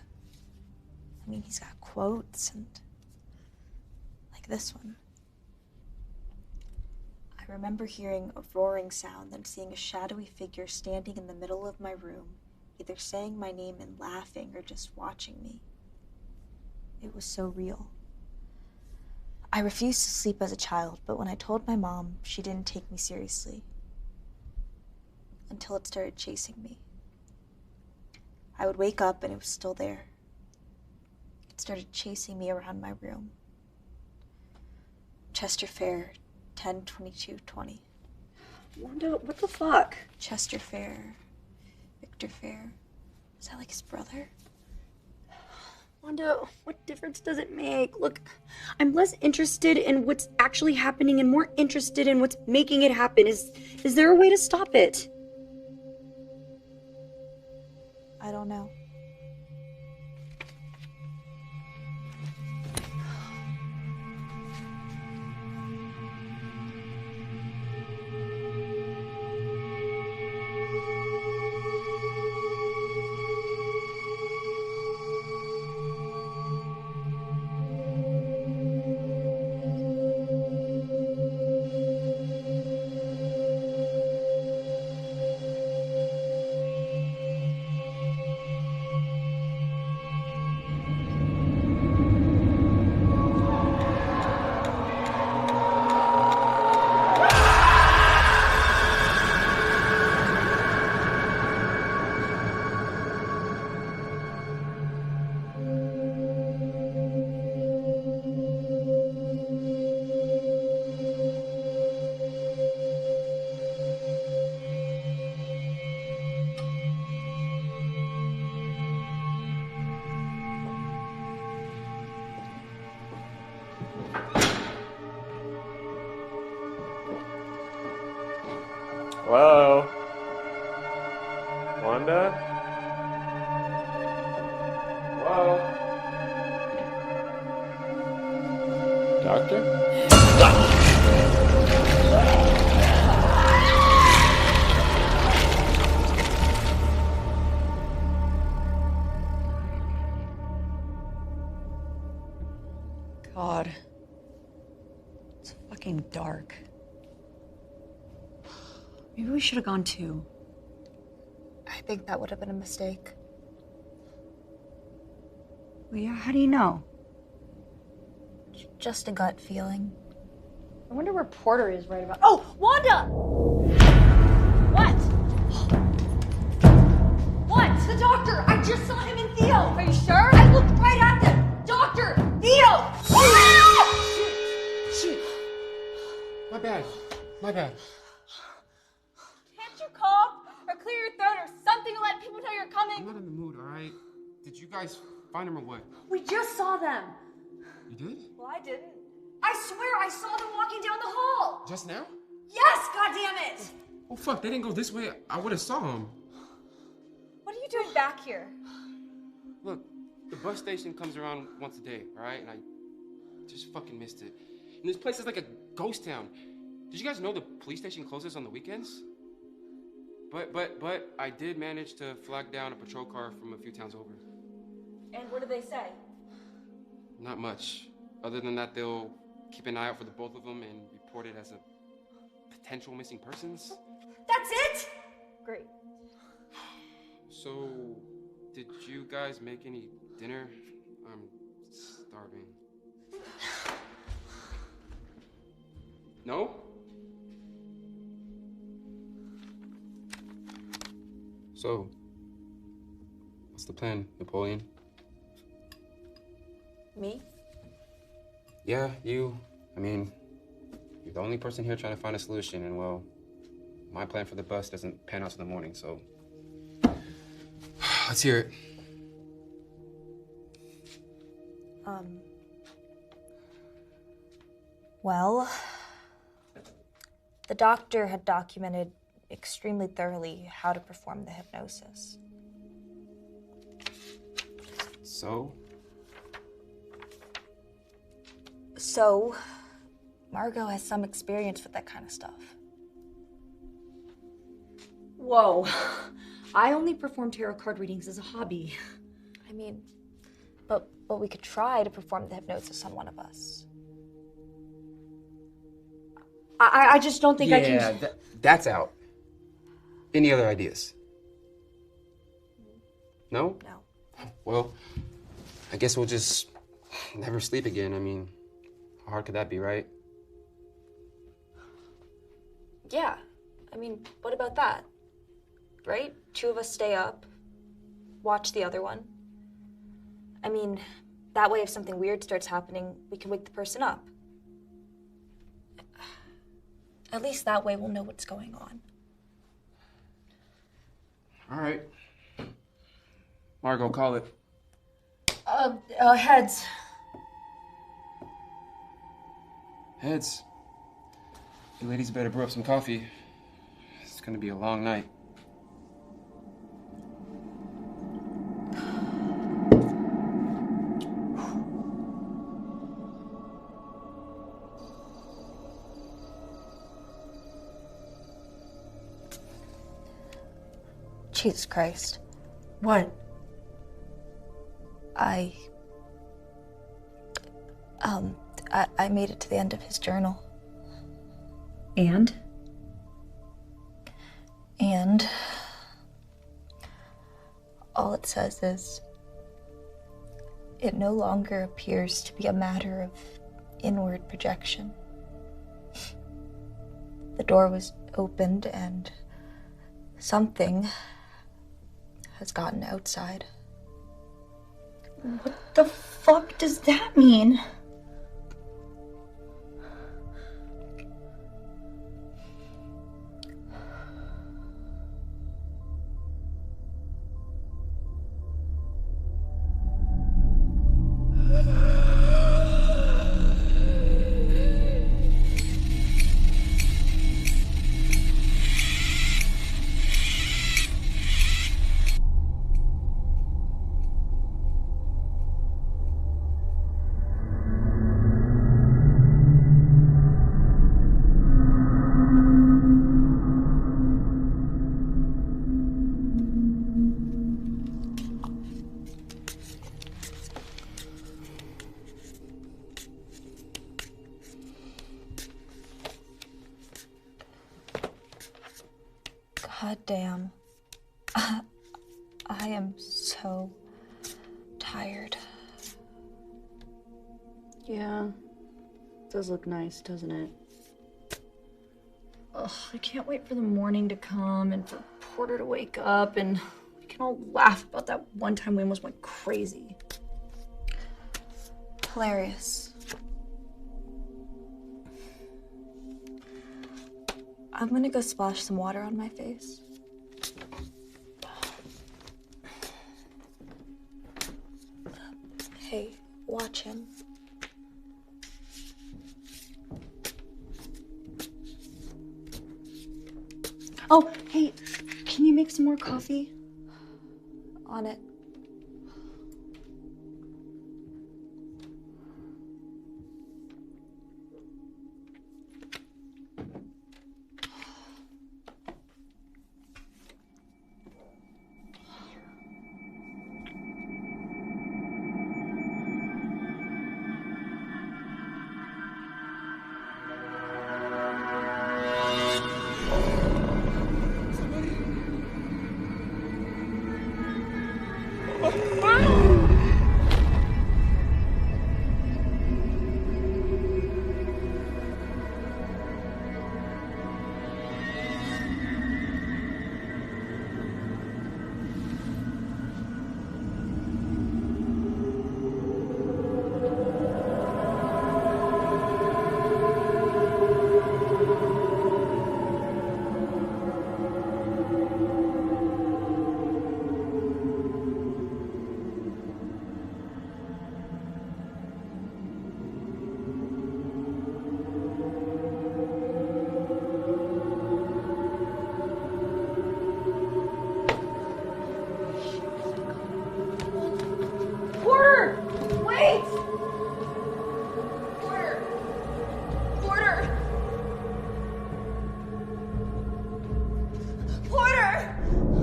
I mean, he's got quotes and like this one. I remember hearing a roaring sound, then seeing a shadowy figure standing in the middle of my room, either saying my name and laughing or just watching me. It was so real. I refused to sleep as a child, but when I told my mom, she didn't take me seriously. Until it started chasing me. I would wake up and it was still there. It started chasing me around my room. Chester Fair, 10/22/20. Wanda, what the fuck? Chester Fair. Victor Fair. Is that like his brother? Wanda, what difference does it make? Look, I'm less interested in what's actually happening and more interested in what's making it happen. Is there a way to stop it? I don't know. Hello? Wanda? Hello? Doctor? God. getting dark. Maybe we should have gone too. I think that would have been a mistake. Well, yeah, how do you know? Just a gut feeling. I wonder where Porter is right about. Oh, Wanda! What? What? The doctor! I just saw him and Theo! Are you sure? I looked right at them! Doctor! Theo! Shit. My bad. My bad. Can't you cough or clear your throat or something to let people know you're I'm coming? not in the mood, alright? Did you guys find him or what? We just saw them. You did? Well, I didn't. I swear I saw them walking down the hall. Just now? Yes, goddammit! Oh fuck, they didn't go this way. I would have saw him. What are you doing back here? Look, the bus station comes around once a day, alright? And I just fucking missed it. And this place is like a ghost town. Did you guys know the police station closes on the weekends? But I did manage to flag down a patrol car from a few towns over. And what do they say? Not much. Other than that, they'll keep an eye out for the both of them and report it as a potential missing persons. That's it? Great. So, did you guys make any dinner? I'm starving. No? So, what's the plan, Napoleon? Me? Yeah, you. I mean, you're the only person here trying to find a solution, and well, my plan for the bus doesn't pan out till the morning, so let's hear it. Well, the doctor had documented extremely thoroughly how to perform the hypnosis. So? So, Margot has some experience with that kind of stuff. Whoa. I only perform tarot card readings as a hobby. I mean, but we could try to perform the hypnosis on one of us. I just don't think I can... Yeah, that's out. Any other ideas? No? No. Well, I guess we'll just never sleep again. I mean, how hard could that be, right? Yeah. I mean, what about that? Right? Two of us stay up, watch the other one. I mean, that way if something weird starts happening, we can wake the person up. At least that way we'll know what's going on. All right. Margot, call it. Heads. Heads. You ladies better brew up some coffee. It's gonna be a long night. Jesus Christ. What? I made it to the end of his journal. And? And all it says is, it no longer appears to be a matter of inward projection. The door was opened and something has gotten outside. What the fuck does that mean? God damn. I am so tired. Yeah. Does look nice, doesn't it? Ugh, I can't wait for the morning to come and for Porter to wake up and we can all laugh about that one time we almost went crazy. Hilarious. I'm gonna go splash some water on my face. Hey, watch him. Oh, hey, can you make some more coffee? On it.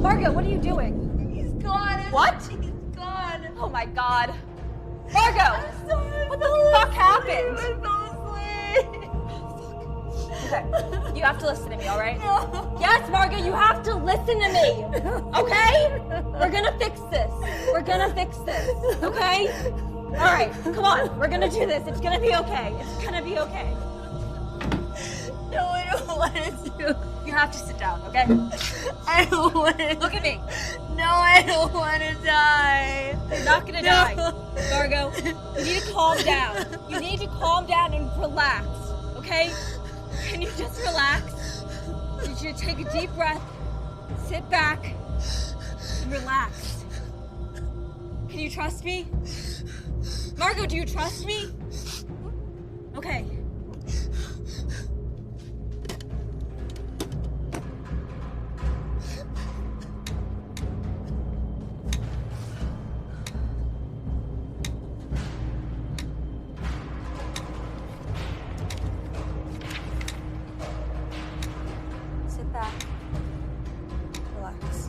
Margot, what are you doing? He's gone. What? He's gone. Oh my god. Margot! What the fuck happened? I fell asleep. Okay, you have to listen to me, alright? No. Yes, Margot, you have to listen to me. Okay? We're gonna fix this. We're gonna fix this. Okay? Alright, come on. We're gonna do this. It's gonna be okay. It's gonna be okay. No, I don't want to. You have to sit down, okay? I don't want to. Look at me. No, I don't want to die. You're not gonna die. Margot, you need to calm down. You need to calm down and relax, okay? Can you just relax? I need you to take a deep breath, sit back, and relax. Can you trust me? Margot, do you trust me? Okay. Sit back. Relax.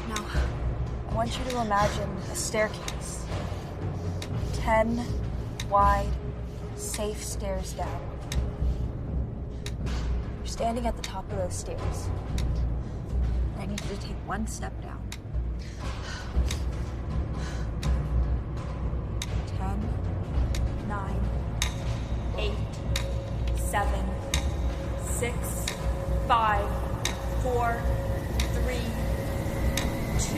Now, I want you to imagine a staircase. 10 wide, safe stairs down. You're standing at the top of those stairs. And I need you to take one step down. 10, 9, 8, 7, 6, 5, 4, 3, 2,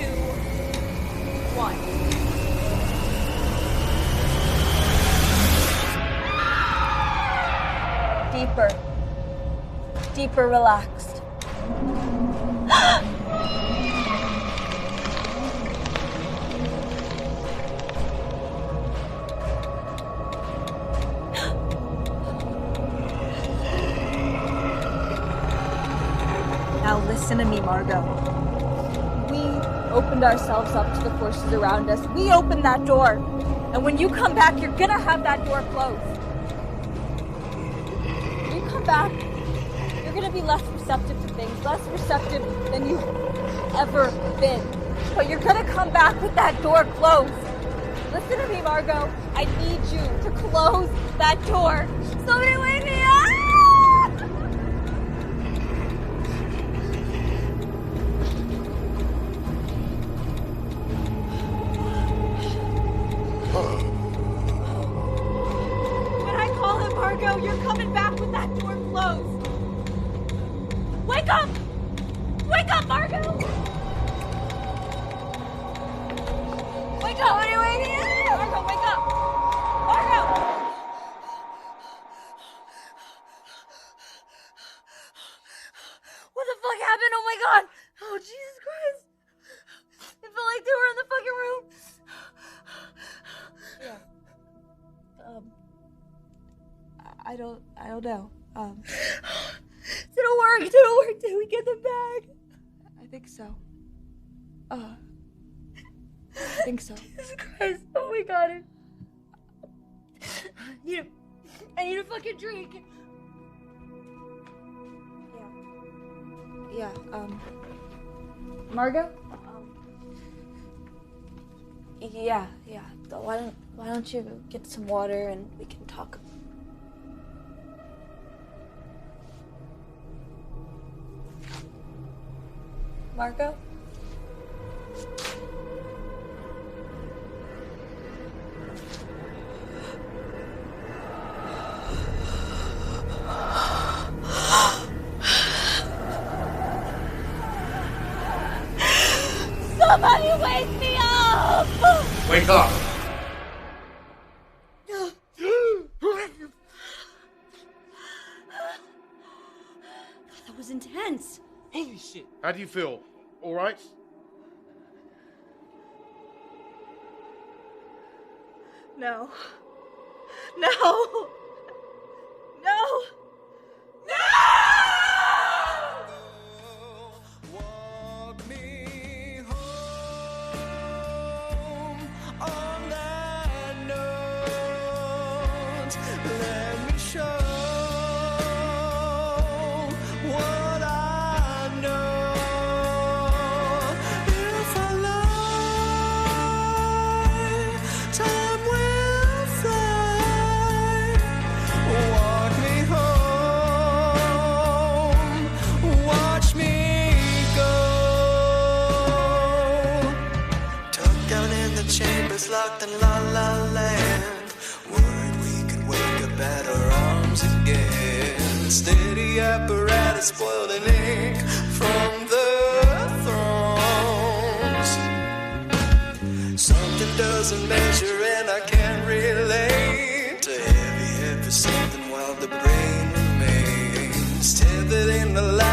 1. Deeper. Deeper relaxed. Now listen to me, Margot. We opened ourselves up to the forces around us. We opened that door. And when you come back, you're gonna have that door closed. When you come back, you're gonna be less receptive to things, less receptive than you've ever been. But you're gonna come back with that door closed. Listen to me, Margot. I need you to close that door. Somebody wake me up! When I call him, Margot, you're coming back with that door closed. Wake up! Wake up, Margot! Wake up! What are you waiting at? Margot, wake up! Margot! What the fuck happened? Oh my god! Oh, Jesus Christ! It felt like they were in the fucking room. Yeah. I don't know. Did it work? Did it work? Did we get them back? I think so. I think so. Jesus Christ. Oh my god. I need a fucking drink. Yeah. Margot? Yeah. Why don't you get some water and we can talk? Margot? Somebody wake me up! Wake up! That was intense. Holy shit. How do you feel? All right? No. No! No! No! Walk me home on that note. Let me show what I know. If I lie, time will fly. Walk me home, watch me go. Tucked down in the chambers, locked in la la land. Worried we could wake up at our arms again. Steady apparatus, spoiled in ink from the thrones. Something doesn't measure and I can't relate. A heavy head for something while the brain remains tethered in the light.